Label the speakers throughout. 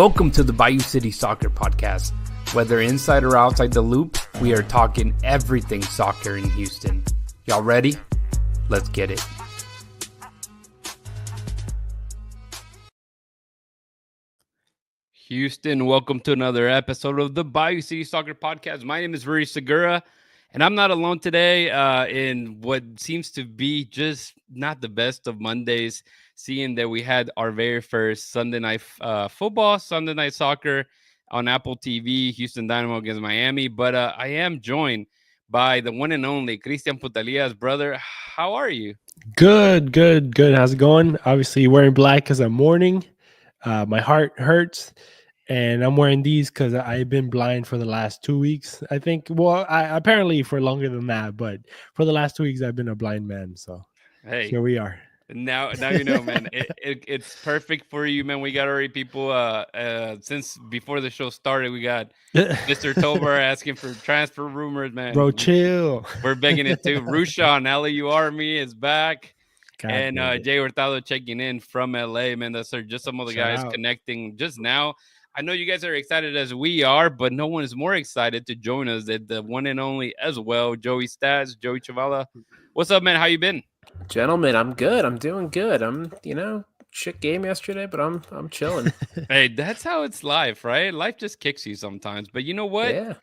Speaker 1: Welcome to the Bayou City Soccer Podcast. Whether inside or outside the loop, we are talking everything soccer in Houston. Y'all ready? Let's get it. Houston, welcome to another episode of the Bayou City Soccer Podcast. My name is Rudy Segura, and I'm not alone today in what seems to be just not the best of Mondays, seeing that we had our very first Sunday night football, Sunday night soccer on Apple TV, Houston Dynamo against Miami. But I am joined by the one and only Cristian Putalia's brother. How are you?
Speaker 2: Good. How's it going? Obviously, wearing black because I'm mourning. My heart hurts, and I'm wearing these because I've been blind for the last 2 weeks. I think, well, apparently for longer than that, but for the last 2 weeks, I've been a blind man. So
Speaker 1: Hey,
Speaker 2: here we are.
Speaker 1: Now you know, man. It's perfect for you, man. We got already people since before the show started. We got Mr. Tovar asking for transfer rumors, man.
Speaker 2: Bro, chill.
Speaker 1: We're begging it too. Rushan, LAU Army is back.
Speaker 2: God
Speaker 1: And
Speaker 2: damn it.
Speaker 1: Jay Hurtado checking in from LA, man. That's just some of the
Speaker 2: Shout
Speaker 1: guys
Speaker 2: out.
Speaker 1: connecting just now. I know you guys are excited as we are, but no one is more excited to join us than the one and only as well, Joey Stats, Joey Chavala. What's up, man? How you been?
Speaker 3: Gentlemen, I'm good. I'm doing good. Shit game yesterday, but I'm chilling.
Speaker 1: Hey, that's how it's life, right? Life just kicks you sometimes. But you know what?
Speaker 3: Yeah.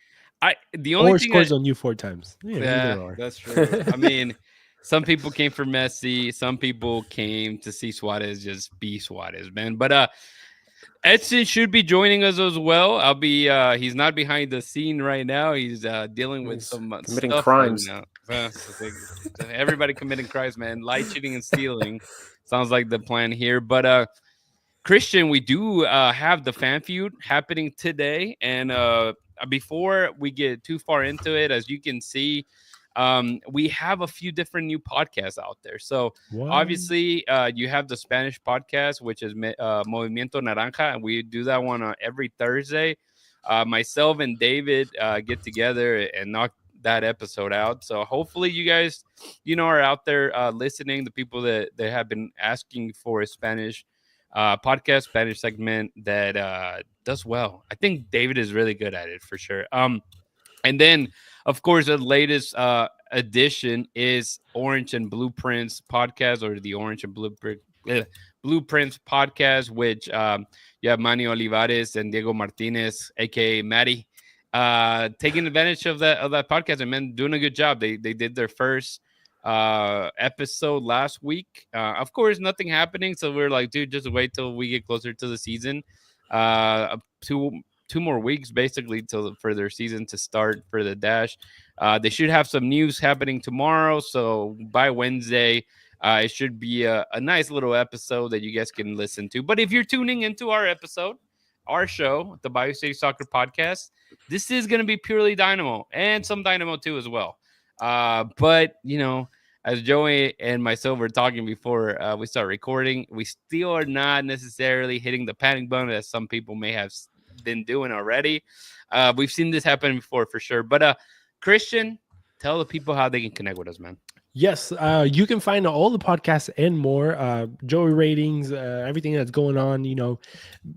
Speaker 1: The only
Speaker 2: Or
Speaker 1: thing
Speaker 2: scores on you 4 times.
Speaker 1: yeah,
Speaker 2: Either or.
Speaker 1: that's true. I mean, some people came for Messi, some people came to see Suarez just be Suarez, man. But Edson should be joining us as well. I'll be he's not behind the scene right now. He's dealing with
Speaker 3: He's
Speaker 1: some
Speaker 3: committing
Speaker 1: stuff
Speaker 3: crimes.
Speaker 1: right now. Everybody committing crimes, man. Lie, cheating, and stealing sounds like the plan here. But Christian, we do have the fan feud happening today, and before we get too far into it, as you can see, we have a few different new podcasts out there. So
Speaker 2: What?
Speaker 1: obviously, you have the Spanish podcast, which is Movimiento Naranja, and we do that one every Thursday. Myself and David get together and knock that episode out. So hopefully you guys, are out there listening. The people that have been asking for a Spanish podcast, Spanish segment that does well. I think David is really good at it for sure. And then, of course, the latest edition is Orange and Blueprints podcast, or the Orange and Blueprints podcast, which you have Manny Olivares and Diego Martinez, aka Matty, taking advantage of that podcast and man, doing a good job. They did their first episode last week. Of course, nothing happening, so we're like, dude, just wait till we get closer to the season. Two more weeks basically for their season to start for the Dash. They should have some news happening tomorrow, so by Wednesday it should be a nice little episode that you guys can listen to. But if you're tuning into our show, the Bayou City Soccer Podcast, this is going to be purely Dynamo and some Dynamo 2 as well. But as Joey and myself were talking before we start recording, we still are not necessarily hitting the panic button as some people may have been doing already. We've seen this happen before for sure. But Christian, tell the people how they can connect with us, man.
Speaker 2: Yes, you can find all the podcasts and more, Joey ratings, everything that's going on,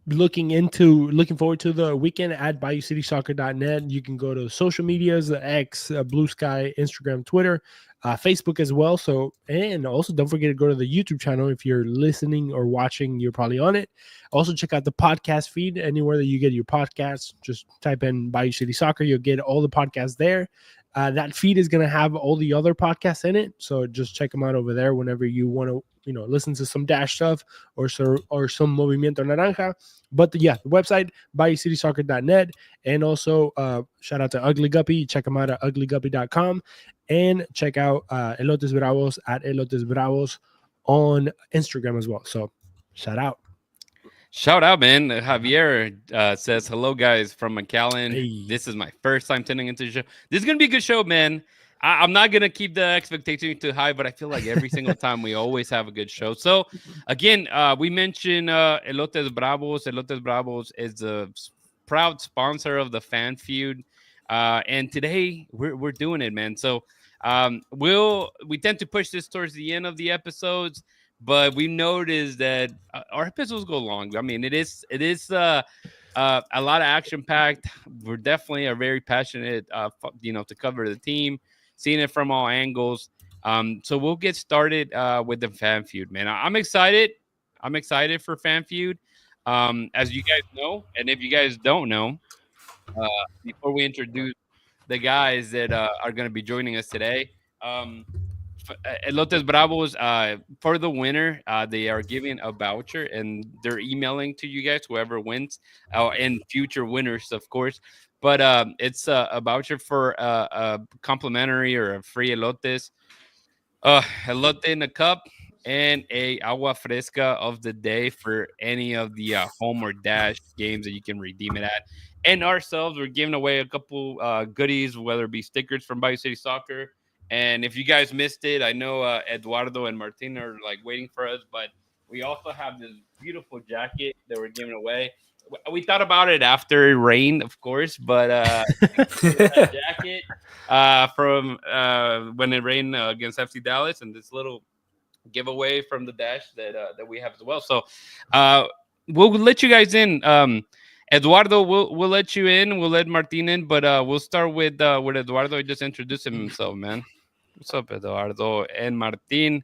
Speaker 2: looking forward to the weekend at BayouCitySoccer.net. You can go to social medias, X, Blue Sky, Instagram, Twitter, Facebook as well. So, and also don't forget to go to the YouTube channel. If you're listening or watching, you're probably on it. Also check out the podcast feed anywhere that you get your podcasts. Just type in Bayou City Soccer. You'll get all the podcasts there. That feed is going to have all the other podcasts in it. So just check them out over there whenever you want to, listen to some Dash stuff or some Movimiento Naranja. But the website, BayouCitySoccer.net. And also shout out to Ugly Guppy. Check them out at uglyguppy.com. And check out Elotes Bravos at Elotes Bravos on Instagram as well. So shout out.
Speaker 1: Shout out, man. Javier says, hello, guys, from McAllen.
Speaker 2: Hey.
Speaker 1: This is my first time tuning into the show. This is going to be a good show, man. I'm not going to keep the expectation too high, but I feel like every single time we always have a good show. So, again, we mentioned Elotes Bravos. Elotes Bravos is a proud sponsor of the Fan Feud. And today we're doing it, man. So we tend to push this towards the end of the episodes. but we noticed that our episodes go long. I mean, a lot of action packed. We're definitely are very passionate, to cover the team, seeing it from all angles. So we'll get started with the fan feud, man. I'm excited. I'm excited for fan feud. As you guys know, and if you guys don't know, uh, before we introduce the guys that are going to be joining us today. Elotes Bravos, for the winner, they are giving a voucher and they're emailing to you guys, whoever wins, and future winners, of course. But it's a voucher for a complimentary or a free elotes, elote in a cup, and a agua fresca of the day for any of the home or dash games that you can redeem it at. And ourselves, we're giving away a couple goodies, whether it be stickers from Bayou City Soccer. And if you guys missed it, I know Eduardo and Martin are like waiting for us, but we also have this beautiful jacket that we're giving away. We thought about it after it rained, of course, but that jacket from when it rained against FC Dallas, and this little giveaway from the dash that we have as well. So we'll let you guys in. Eduardo, we'll let you in. We'll let Martin in, but we'll start with Eduardo. He just introduced himself, man. What's up, Eduardo and Martin?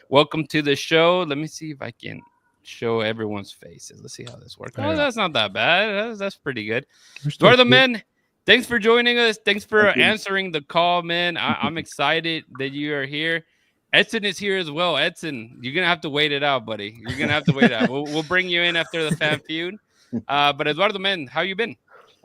Speaker 1: Welcome to the show. Let me see if I can show everyone's faces. Let's see how this works. Oh, that's not that bad. That's pretty good. Eduardo, man, thanks for joining us. Thanks for answering the call, man. I'm excited that you are here. Edson is here as well. Edson, you're gonna have to wait it out, buddy. You're gonna have to wait it out. We'll bring you in after the fan feud. But Eduardo, man, how you been?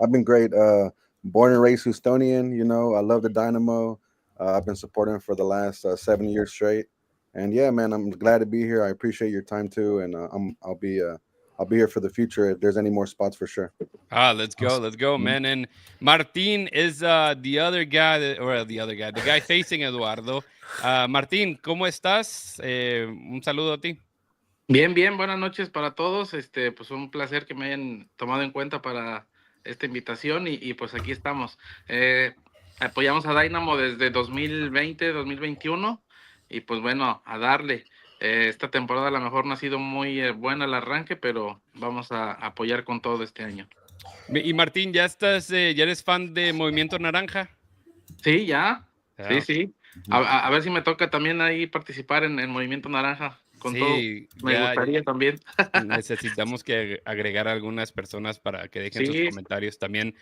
Speaker 4: I've been great. Born and raised Houstonian. I love the Dynamo. I've been supporting for the last 7 years straight. And yeah, man, I'm glad to be here. I appreciate your time too, and I'll be here for the future if there's any more spots for sure.
Speaker 1: Let's go, man. And Martin is the other guy, the guy facing Eduardo. Martín, ¿cómo estás? Un saludo a ti.
Speaker 5: Bien, bien, buenas noches para todos. Pues un placer que me hayan tomado en cuenta para esta invitación y pues aquí estamos. Apoyamos a Dynamo desde 2020, 2021 y pues bueno, a darle. Esta temporada a lo mejor no ha sido muy buena el arranque, pero vamos a apoyar con todo este año.
Speaker 1: Y Martín, ¿ya eres fan de Movimiento Naranja?
Speaker 5: Sí, ya. Sí. A ver si me toca también ahí participar en Movimiento Naranja. Con todo, me gustaría también.
Speaker 1: Necesitamos que agregar a algunas personas para que dejen sus comentarios también.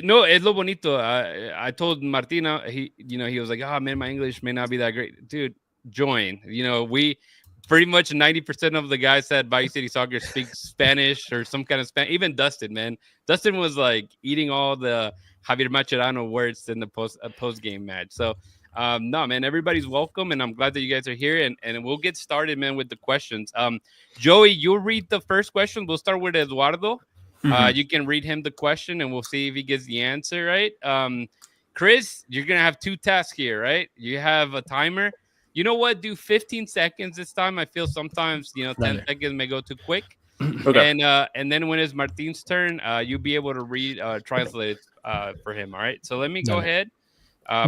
Speaker 1: No, es lo bonito. I told Martina, he was like, oh man, my English may not be that great. Dude, join. We pretty much 90% of the guys at Bayou City Soccer speak Spanish or some kind of Spanish. Even Dustin, man. Dustin was like eating all the Javier Macherano words in the post-game match. So, no, man, everybody's welcome, and I'm glad that you guys are here, and we'll get started, man, with the questions. Joey, you'll read the first question. We'll start with Eduardo. You can read him the question, and we'll see if he gets the answer right. Chris, you're going to have two tasks here, right? You have a timer. You know what? Do 15 seconds this time. I feel sometimes, 10 seconds may go too quick. Okay. And then when it's Martin's turn, you'll be able to translate it for him, all right? So let me go ahead.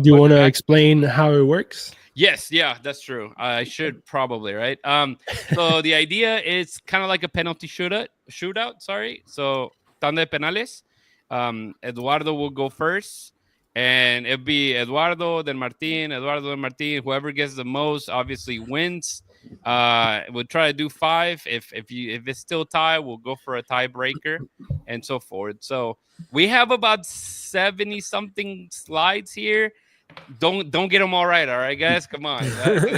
Speaker 2: Do you want to explain how it works?
Speaker 1: Yes, yeah, that's true. I should probably, right? So the idea is kind of like a penalty shootout. Sorry. So tanda de penales. Eduardo will go first, and it'll be Eduardo, then Martin, Eduardo, then Martin. Whoever gets the most obviously wins. We'll try to do 5. If it's still tie, we'll go for a tiebreaker, and so forth. So we have about 70 something slides here. Don't get them all right, guys. Come on.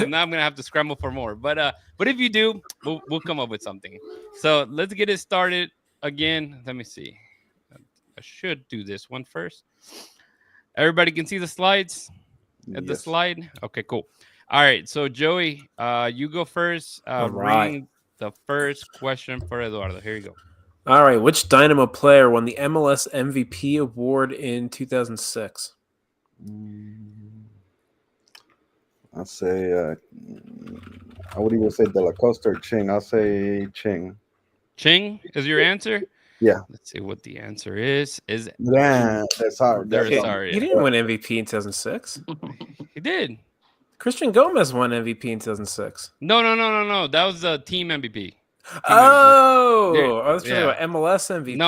Speaker 1: Now I'm gonna have to scramble for more. But if you do, we'll come up with something. So let's get it started again. Let me see. I should do this one first. Everybody can see the slides at the slide. Okay, cool. All right, so Joey, you go first. Reading the first question for Eduardo. Here you go.
Speaker 3: All right, which Dynamo player won the MLS MVP award in 2006?
Speaker 4: I'll say, I would even say De La Costa or Ching. I'll say Ching.
Speaker 1: Ching is your answer?
Speaker 4: Yeah.
Speaker 1: Let's see what the answer is.
Speaker 4: Yeah, that's hard.
Speaker 3: He didn't win MVP in 2006.
Speaker 1: He did.
Speaker 3: Christian Gomez won MVP in 2006.
Speaker 1: No. That was the team MVP.
Speaker 3: Oh, I was talking
Speaker 1: Yeah.
Speaker 3: about MLS MVP.
Speaker 1: No.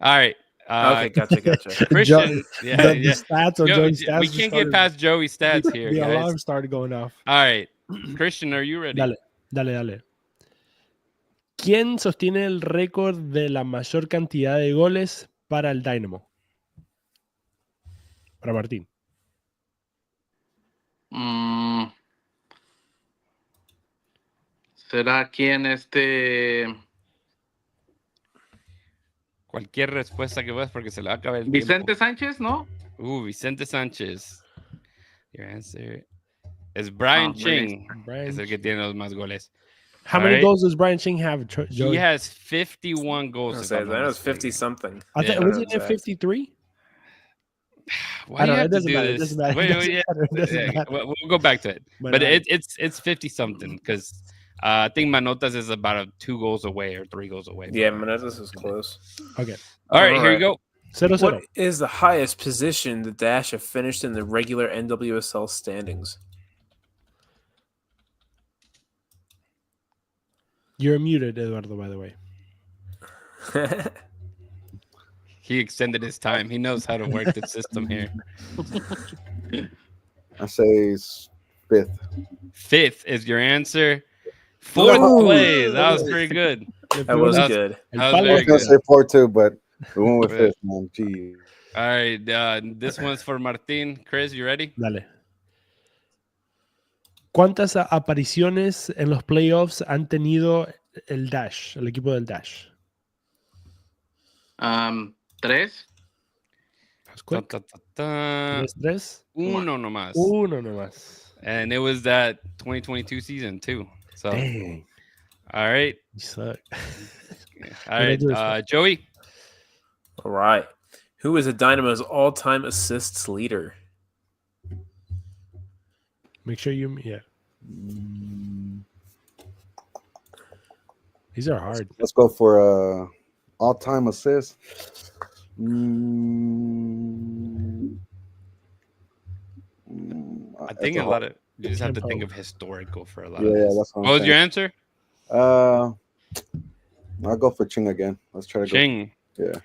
Speaker 1: All right.
Speaker 3: Okay, gotcha.
Speaker 1: Christian.
Speaker 2: The
Speaker 1: Yeah.
Speaker 2: stats on Joey's stats.
Speaker 1: We
Speaker 2: just
Speaker 1: can't get
Speaker 2: started-
Speaker 1: past Joey's stats here,
Speaker 2: The
Speaker 1: guys.
Speaker 2: alarm started going off.
Speaker 1: All right. Christian, are you ready?
Speaker 2: Dale. ¿Quién sostiene el récord de la mayor cantidad de goles para el Dynamo? Para Martín.
Speaker 5: ¿Será quién
Speaker 1: Cualquier respuesta que veas porque se le va a acabar el
Speaker 5: Vicente
Speaker 1: tiempo.
Speaker 5: Sánchez, ¿no?
Speaker 1: Vicente Sánchez. Your answer is Brian Ching. Es el que tiene los más goles.
Speaker 2: How many goals does Brian Ching have?
Speaker 1: He has 51 goals.
Speaker 3: I know it's 50 something.
Speaker 2: Was it 53?
Speaker 1: Why do you have to do
Speaker 2: It
Speaker 1: this?
Speaker 2: doesn't matter. It doesn't matter.
Speaker 1: We'll go back to it. But it's 50 something because I think Manotas is about 2 goals away or 3 goals away.
Speaker 3: Yeah, Manotas is close.
Speaker 2: Okay.
Speaker 1: All right, here you go.
Speaker 2: 0-0.
Speaker 3: What is the highest position the Dash have finished in the regular NWSL standings?
Speaker 2: You're muted, Eduardo, by the way.
Speaker 1: He extended his time. He knows how to work the system here.
Speaker 4: I say fifth.
Speaker 1: 5th is your answer. 4th place. That was pretty good.
Speaker 3: That was good.
Speaker 1: That was
Speaker 4: I
Speaker 1: very
Speaker 4: was gonna
Speaker 1: good.
Speaker 4: say 4 too, but we went with fifth, man. Gee.
Speaker 1: All right, this one's for Martin. Chris, you ready?
Speaker 2: Dale. ¿Cuántas apariciones en los playoffs han tenido el Dash, el equipo del Dash?
Speaker 5: 3.
Speaker 2: That's quick. ¿3?
Speaker 1: Uno nomás.
Speaker 2: Uno nomás.
Speaker 1: And it was that 2022 season too. So,
Speaker 2: Dang.
Speaker 1: all right.
Speaker 2: You suck.
Speaker 1: All right, Joey.
Speaker 3: All right. Who is the Dynamo's all-time assists leader?
Speaker 2: Make sure you, These are hard.
Speaker 4: Let's go for all-time assist. I
Speaker 1: think a lot of you just have to think of historical for a lot.
Speaker 4: Yeah,
Speaker 1: of this.
Speaker 4: that's what
Speaker 1: What was your answer?
Speaker 4: I'll go for Ching again. Let's try to
Speaker 1: Ching.
Speaker 4: go. Yeah.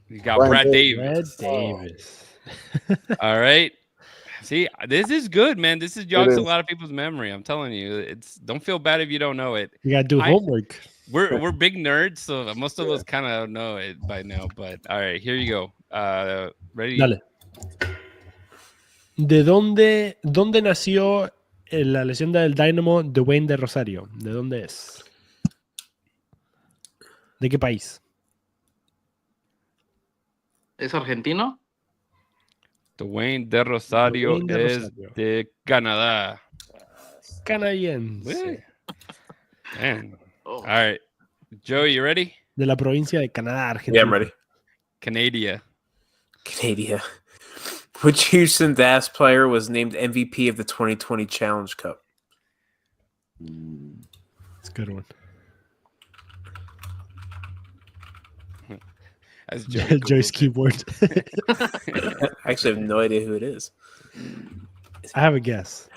Speaker 1: You got
Speaker 4: Brad
Speaker 1: Brad
Speaker 2: Red
Speaker 1: Davis.
Speaker 2: Davis.
Speaker 1: All right. See, this is good, man. This is jogs a
Speaker 4: is.
Speaker 1: lot of people's memory. I'm telling you, don't feel bad if you don't know it.
Speaker 2: You gotta do homework.
Speaker 1: We're big nerds, so most of us kind of know it by now. But all right, here you go. Ready?
Speaker 2: Dale. ¿De dónde nació la leyenda del Dynamo Dwayne de Rosario? ¿De dónde es? ¿De qué país?
Speaker 5: ¿Es argentino?
Speaker 1: Dwayne de Rosario
Speaker 2: Dwayne de
Speaker 1: es
Speaker 2: Rosario.
Speaker 1: de Canadá.
Speaker 2: Canadiense.
Speaker 1: Man. All right. Joey, you ready?
Speaker 2: De la provincia de Canadá, Argentina.
Speaker 3: Yeah, I'm ready.
Speaker 1: Canada.
Speaker 3: Canada. Which Houston Dash player was named MVP of the 2020 Challenge Cup?
Speaker 2: It's a good one.
Speaker 1: That's Joey
Speaker 2: Joyce keyboard.
Speaker 3: I actually have no idea who it is.
Speaker 2: I have a guess.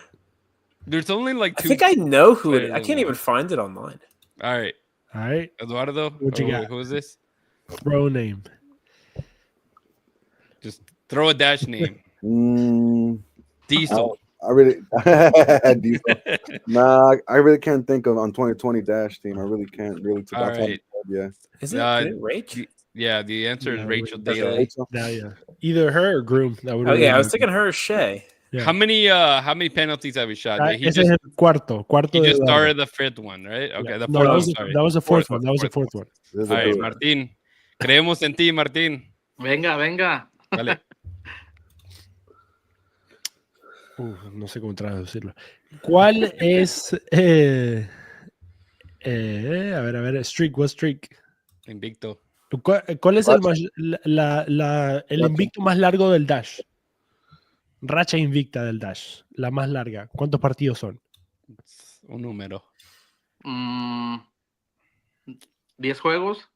Speaker 1: There's only like
Speaker 3: I
Speaker 1: 2.
Speaker 3: think I know who it is.
Speaker 1: players
Speaker 3: I
Speaker 1: in
Speaker 3: can't
Speaker 1: there.
Speaker 3: even find it online.
Speaker 1: All right.
Speaker 2: All right.
Speaker 1: Eduardo,
Speaker 2: What you got?
Speaker 1: who is this?
Speaker 2: Throw name.
Speaker 1: Just throw a dash name. Diesel.
Speaker 4: I really Diesel. Nah, I really can't think of on 2020 Dash team. I really can't really.
Speaker 1: All right.
Speaker 4: Yeah.
Speaker 3: Is it Rach?
Speaker 1: Yeah, the answer is
Speaker 2: No,
Speaker 1: Rachel
Speaker 2: Rachel.
Speaker 1: Daly.
Speaker 4: Rachel?
Speaker 2: Yeah. Either her or Groom. That would
Speaker 3: Oh yeah, I was thinking her or Shay.
Speaker 2: Yeah.
Speaker 1: How many penalties have you shot? He
Speaker 2: Ese es el cuarto.
Speaker 1: he
Speaker 2: de
Speaker 1: just
Speaker 2: Eduardo.
Speaker 1: started the 5th one, right? Okay,
Speaker 2: Yeah.
Speaker 1: the 4th
Speaker 2: No,
Speaker 1: one. Sorry.
Speaker 2: that was the fourth one.
Speaker 1: Fourth
Speaker 2: That was the
Speaker 1: one.
Speaker 2: fourth one.
Speaker 4: This is
Speaker 1: All
Speaker 4: a
Speaker 1: right,
Speaker 4: good one.
Speaker 1: Martín. Creemos en ti, Martín.
Speaker 5: Venga.
Speaker 1: Dale.
Speaker 2: No sé cómo traducirlo. ¿Cuál es? A ver, streak. What streak?
Speaker 1: Invicto.
Speaker 2: ¿Cuál es el invicto más largo del Dash? Racha invicta del Dash. La más larga. ¿Cuántos partidos son?
Speaker 1: Un número.
Speaker 5: 10 juegos.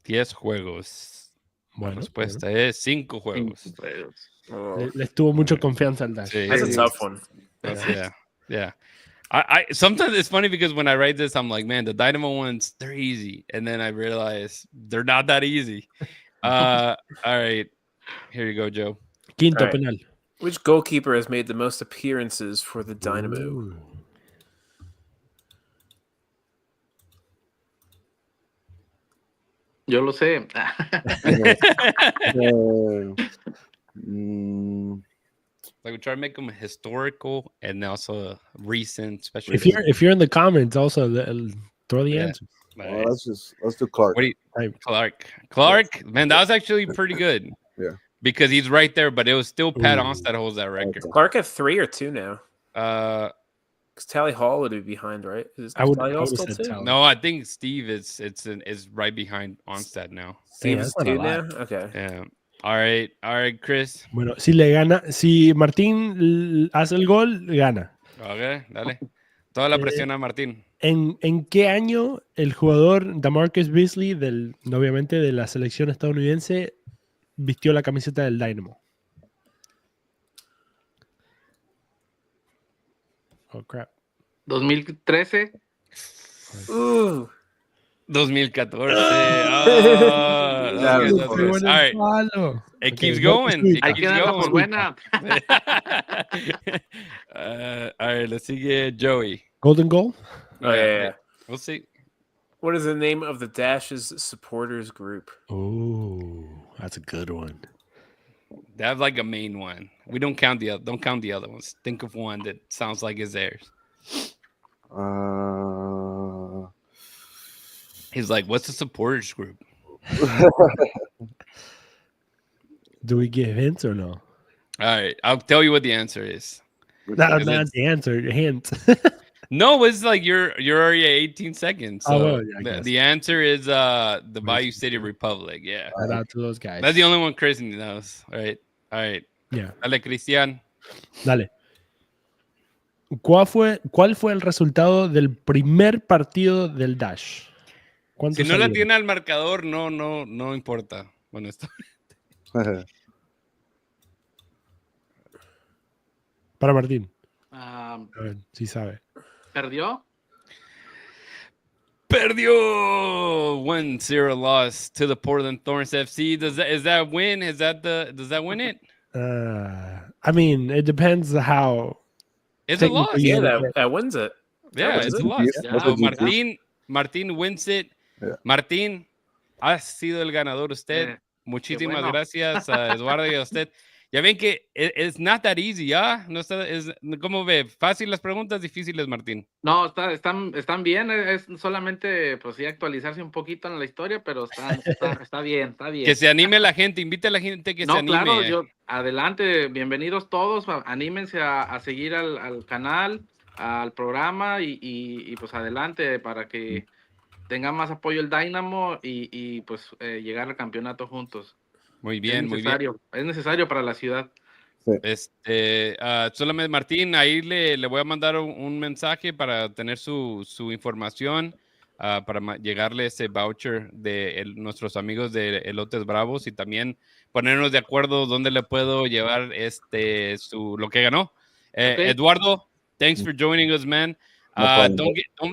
Speaker 1: 10 juegos. La
Speaker 2: Bueno,
Speaker 1: respuesta es 5 juegos.
Speaker 3: Oh,
Speaker 2: les tuvo mucho confianza al Dash.
Speaker 1: Sí.
Speaker 3: that's a tough one.
Speaker 1: Yeah. I sometimes it's funny because when I write this, I'm like, man, the Dynamo ones, they're easy. And then I realize they're not that easy. All right. Here you go, Joe.
Speaker 2: Quinto
Speaker 3: All right.
Speaker 2: penal.
Speaker 3: Which goalkeeper has made the most appearances for the Dynamo?
Speaker 2: Ooh.
Speaker 5: Yo lo sé.
Speaker 1: Like we try to make them historical and also recent, especially.
Speaker 2: If you're in the comments, also throw the
Speaker 1: Yeah.
Speaker 2: answer.
Speaker 1: All
Speaker 4: let's do Clark.
Speaker 1: What do you, Clark, man, that was actually pretty good.
Speaker 4: Yeah.
Speaker 1: Because he's right there, but it was still Pat
Speaker 2: Ooh.
Speaker 1: Onstad holds that record.
Speaker 3: Clark at 3 or 2 now.
Speaker 1: Because
Speaker 3: Tally Hall would be behind, right? Is
Speaker 2: I would
Speaker 3: Tally Hall
Speaker 2: have
Speaker 3: still
Speaker 2: said
Speaker 3: 2?
Speaker 2: Tally.
Speaker 1: no, I think Steve is right behind Onstad now.
Speaker 3: Steve
Speaker 2: Yeah,
Speaker 3: is
Speaker 2: that's not a
Speaker 3: 2 now?
Speaker 2: lot.
Speaker 3: Okay.
Speaker 1: Yeah. All right, Chris.
Speaker 2: Bueno, si Martín hace el gol, gana.
Speaker 1: Okay, dale. Toda la presión a Martín.
Speaker 2: ¿En qué año el jugador Damarcus Beasley, obviamente de la selección estadounidense, vistió la camiseta del Dynamo? Oh, crap.
Speaker 5: 2013.
Speaker 1: 2014.
Speaker 3: That was
Speaker 1: All
Speaker 3: close.
Speaker 1: right.
Speaker 2: Palo.
Speaker 1: It
Speaker 2: Okay,
Speaker 1: keeps
Speaker 2: vote
Speaker 1: going.
Speaker 2: sweep.
Speaker 1: It
Speaker 5: Hay
Speaker 1: keeps
Speaker 5: que darla por
Speaker 1: going.
Speaker 5: buena.
Speaker 1: All right, let's see. Joey.
Speaker 2: Golden goal?
Speaker 3: Oh, yeah.
Speaker 1: We'll see.
Speaker 3: What is the name of the Dash's supporters group?
Speaker 2: Oh, that's a good one.
Speaker 1: They have like a main one. We don't count the other ones. Think of one that sounds like it's theirs. He's like, what's the supporters group?
Speaker 2: Do we give hints or no?
Speaker 1: All right, I'll tell you what the answer is.
Speaker 2: Not
Speaker 1: it's-
Speaker 2: the answer. Hint.
Speaker 1: No, it's like you're already at 18 seconds. So
Speaker 2: Oh, well, yeah, I guess.
Speaker 1: the answer is the Bayou City Republic. Yeah,
Speaker 2: Shout out to those guys.
Speaker 1: that's the only one Chris knows. All right.
Speaker 2: Yeah.
Speaker 1: Dale, Cristian.
Speaker 2: Dale. ¿Cuál fue el resultado del primer partido del Dash? ¿Cuántos
Speaker 1: Si no la
Speaker 2: salieron?
Speaker 1: tiene al marcador, no importa. Bueno, esto.
Speaker 2: Para Martín.
Speaker 5: Ah,
Speaker 2: A ver, sí sabe.
Speaker 5: ¿Perdió?
Speaker 1: Perdió 1-0 loss to the Portland Thorns FC. Does that win? Does that win it?
Speaker 2: I mean, it depends how.
Speaker 1: It's a loss.
Speaker 2: Technically,
Speaker 3: Yeah, that wins it.
Speaker 1: Yeah,
Speaker 3: was
Speaker 1: it's
Speaker 3: it.
Speaker 1: a loss.
Speaker 5: Yeah.
Speaker 1: So Martín wins it.
Speaker 4: Yeah.
Speaker 1: Martín, ha sido el ganador usted. Muchísimas
Speaker 5: bueno.
Speaker 1: gracias a Eduardo y a usted. Ya ven que it's not that easy, ¿ah? No está, ¿cómo ve? ¿Fácil las preguntas, difíciles, Martín?
Speaker 5: No, están bien. Es solamente, pues sí, actualizarse un poquito en la historia, pero está bien, está bien.
Speaker 1: Que se anime la gente, invite a la gente que se anime.
Speaker 5: Claro, adelante, bienvenidos todos, anímense a seguir al canal, al programa y pues adelante para que tenga más apoyo el Dynamo y pues llegar al campeonato juntos.
Speaker 1: Muy bien, muy bien.
Speaker 5: Es necesario para la ciudad.
Speaker 1: Solamente Martín, ahí le voy a mandar un mensaje para tener su información, para llegarle ese voucher de nuestros amigos de Elotes Bravos y también ponernos de acuerdo dónde le puedo llevar lo que ganó.
Speaker 5: Okay.
Speaker 1: Eduardo, thanks for joining us, man.
Speaker 4: No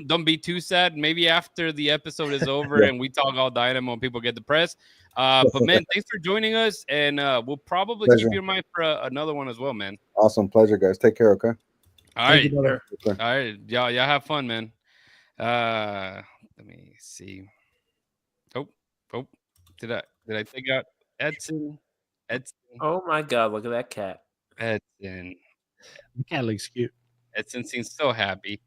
Speaker 1: Don't be too sad. Maybe after the episode is over and we talk all Dynamo and people get depressed. But man, thanks for joining us, and we'll probably keep you in mind for another one as well, man.
Speaker 4: Awesome, pleasure, guys. Take care, okay?
Speaker 1: All right,
Speaker 2: you, brother.
Speaker 1: all right, y'all have fun, man. Let me see. Oh, did I take out Edson?
Speaker 3: Oh my God! Look at that cat.
Speaker 1: Edson.
Speaker 2: The cat looks cute.
Speaker 1: Edson seems so happy.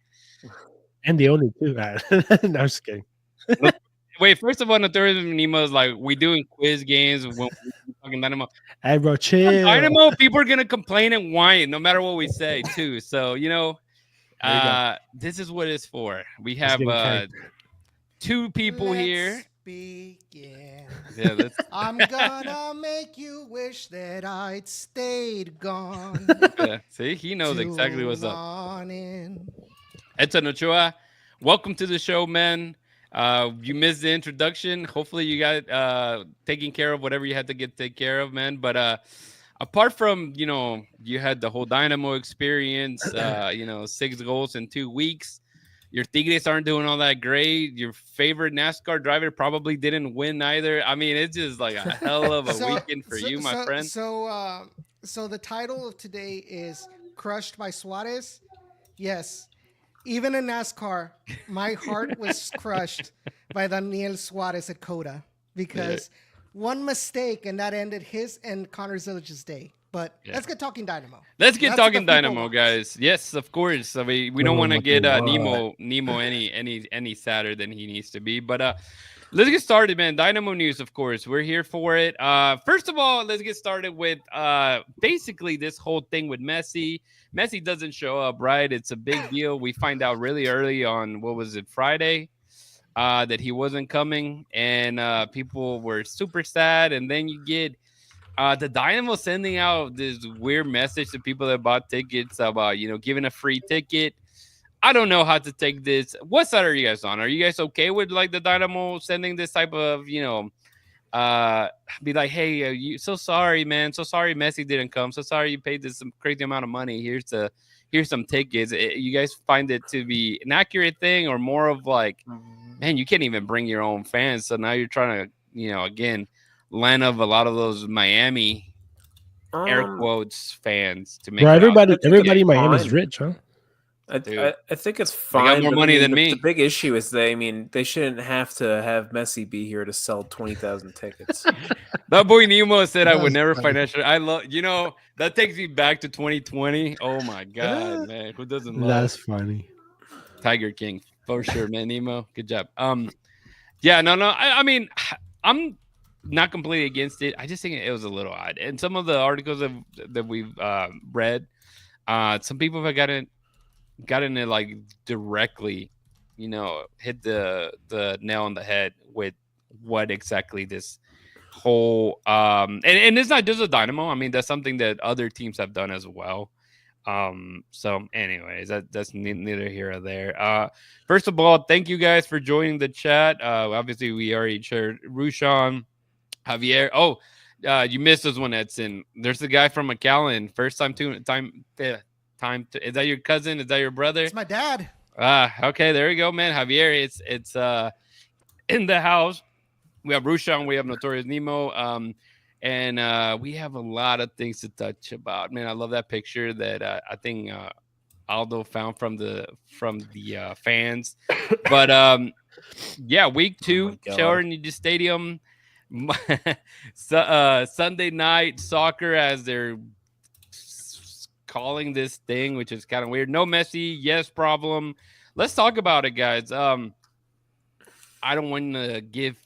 Speaker 2: And the only two. No, I'm just kidding.
Speaker 1: Wait, first of all, Notorious Nemo is like we doing quiz games when we talking Dynamo.
Speaker 2: Hey, bro, chill.
Speaker 1: Dynamo, people are gonna complain and whine no matter what we say too. So this is what it's for. We have two people here.
Speaker 6: Begin.
Speaker 1: Yeah, that's
Speaker 6: I'm gonna make you wish that I'd stayed gone.
Speaker 1: yeah. See, he knows exactly what's up.
Speaker 6: On in.
Speaker 1: Edson Ochoa, welcome to the show, man. You missed the introduction. Hopefully, you got taking care of whatever you had to take care of, man. But apart from you had the whole Dynamo experience. 6 goals in 2 weeks. Your Tigres aren't doing all that great. Your favorite NASCAR driver probably didn't win either. I mean, it's just like a hell of a weekend for you, my friend.
Speaker 6: So the title of today is "Crushed by Suarez." Yes, even in NASCAR, my heart was crushed by Daniel Suarez at Coda because one mistake and that ended his and Connor Zilich's day. But let's get talking Dynamo.
Speaker 1: Let's get
Speaker 6: That's what
Speaker 1: talking
Speaker 6: the people
Speaker 1: Dynamo,
Speaker 6: want.
Speaker 1: guys. Yes, of course. I mean, we don't want to get Nemo any sadder than he needs to be. But let's get started, man. Dynamo news, of course. We're here for it. First of all, let's get started with basically this whole thing with Messi. Messi doesn't show up, right? It's a big deal. We find out really early on, what was it, Friday, that he wasn't coming, and people were super sad. And then you get the Dynamo sending out this weird message to people that bought tickets about, giving a free ticket. I don't know how to take this. What side are you guys on? Are you guys okay with like the Dynamo sending this type of, be like, hey, you so sorry, man. So sorry Messi didn't come. So sorry you paid this some crazy amount of money. Here's some tickets. You guys find it to be an accurate thing, or more of like, man, you can't even bring your own fans. So now you're trying to, again, land of a lot of those Miami air quotes fans to make
Speaker 2: everybody in Miami
Speaker 3: fine.
Speaker 2: is rich, huh?
Speaker 3: I think it's fine.
Speaker 1: They got more money than me.
Speaker 3: The big issue is they shouldn't have to have Messi be here to sell 20,000 tickets.
Speaker 1: That boy Nemo said I would never financial. I love, that takes me back to 2020. Oh my god, man, who doesn't love?
Speaker 2: That's funny.
Speaker 1: Tiger King for sure, man. Nemo, good job. Yeah, no. I mean, I'm not completely against it. I just think it was a little odd. And some of the articles that we've read, some people have gotten it like directly, hit the nail on the head with what exactly this whole and it's not just a Dynamo. I mean, that's something that other teams have done as well. So anyways, that's neither here or there. First of all, thank you guys for joining the chat. Obviously we already shared Rushan, Javier. Oh, you missed this one, Edson. There's the guy from McAllen. First time. Is that your cousin? Is that your brother?
Speaker 6: It's my dad.
Speaker 1: Okay, there you go, man. Javier, it's in the house. We have Rushan, we have Notorious Nemo, and we have a lot of things to touch about. Man, I love that picture that I think Aldo found from the fans. But yeah, week 2, Charity Stadium. Sunday night soccer, as they're calling this thing, which is kind of weird. No Messi, yes, problem. Let's talk about it, guys. I don't want to give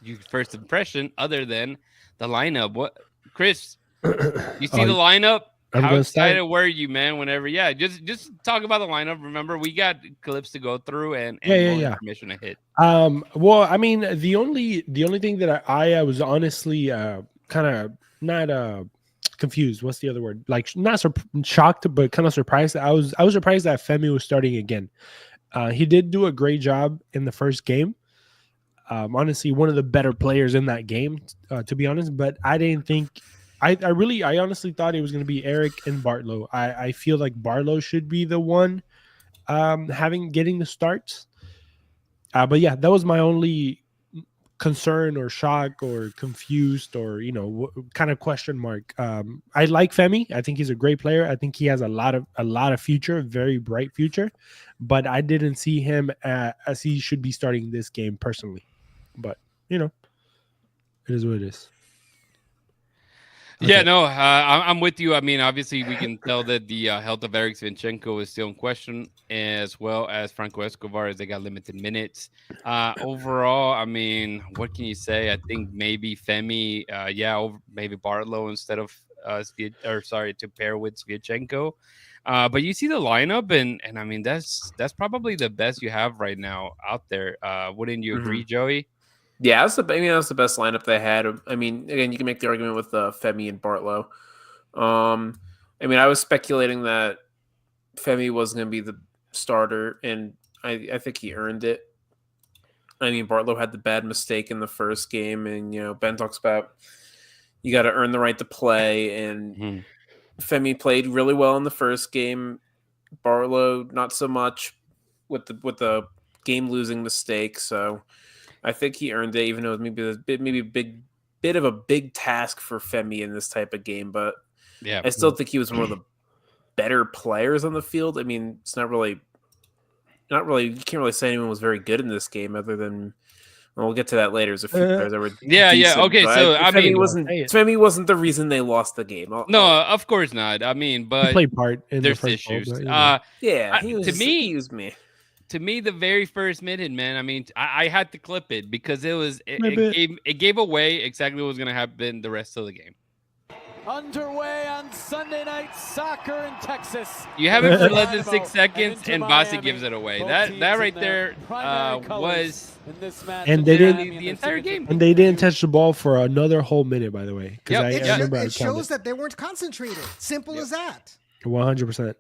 Speaker 1: you first impression other than the lineup. What, Chris? You see the lineup? How excited were you, man? Whenever, just talk about the lineup. Remember, we got clips to go through and more information to hit.
Speaker 2: Well, I mean, the only thing that I was honestly kind of not confused. What's the other word? Like, not shocked, but kind of surprised. I was surprised that Femi was starting again. He did do a great job in the first game. Honestly, one of the better players in that game, to be honest. But I didn't think. I honestly thought it was going to be Eric and Bartlow. I feel like Bartlow should be the one getting the starts. But yeah, that was my only concern or shock or confused or kind of question mark. I like Femi. I think he's a great player. I think he has a lot of future, very bright future, but I didn't see him as he should be starting this game personally. But it is what it is.
Speaker 1: Yeah, no, I'm with you. I mean, obviously, we can tell that the health of Eric Svinchenko is still in question, as well as Franco Escobar, as they got limited minutes. Overall, I mean, what can you say? I think maybe Femi, maybe Bartlow instead of to pair with Svinchenko. But you see the lineup, and I mean, that's probably the best you have right now out there. Wouldn't you agree, Joey?
Speaker 3: Yeah, that's the best lineup they had. I mean, again, you can make the argument with Femi and Bartlow. I mean, I was speculating that Femi was going to be the starter, and I think he earned it. I mean, Bartlow had the bad mistake in the first game, and Ben talks about you got to earn the right to play, and Femi played really well in the first game. Bartlow not so much with the game losing mistake. So I think he earned it, even though it was maybe a bit of a big task for Femi in this type of game. But I still think he was one of the better players on the field. I mean, it's not really. You can't really say anyone was very good in this game, other than. Well, we'll get to that later. There's a few players that were decent,
Speaker 1: okay. So
Speaker 3: Femi wasn't the reason they lost the game.
Speaker 1: Of course not. I mean, but
Speaker 2: he played part in
Speaker 1: there's
Speaker 2: the first
Speaker 1: issues.
Speaker 2: goal,
Speaker 1: To me, the very first minute, man. I mean, I had to clip it because it gave away exactly what was going to happen the rest of the game.
Speaker 7: Underway on Sunday Night Soccer in Texas.
Speaker 1: You have it for less than 6 seconds, and Bassi gives it away. That right there was
Speaker 7: in this match,
Speaker 2: and they didn't
Speaker 1: the entire game.
Speaker 2: And they didn't touch the ball for another whole minute, by the way. Because
Speaker 6: it shows that they weren't concentrated. Simple as that.
Speaker 2: 100%.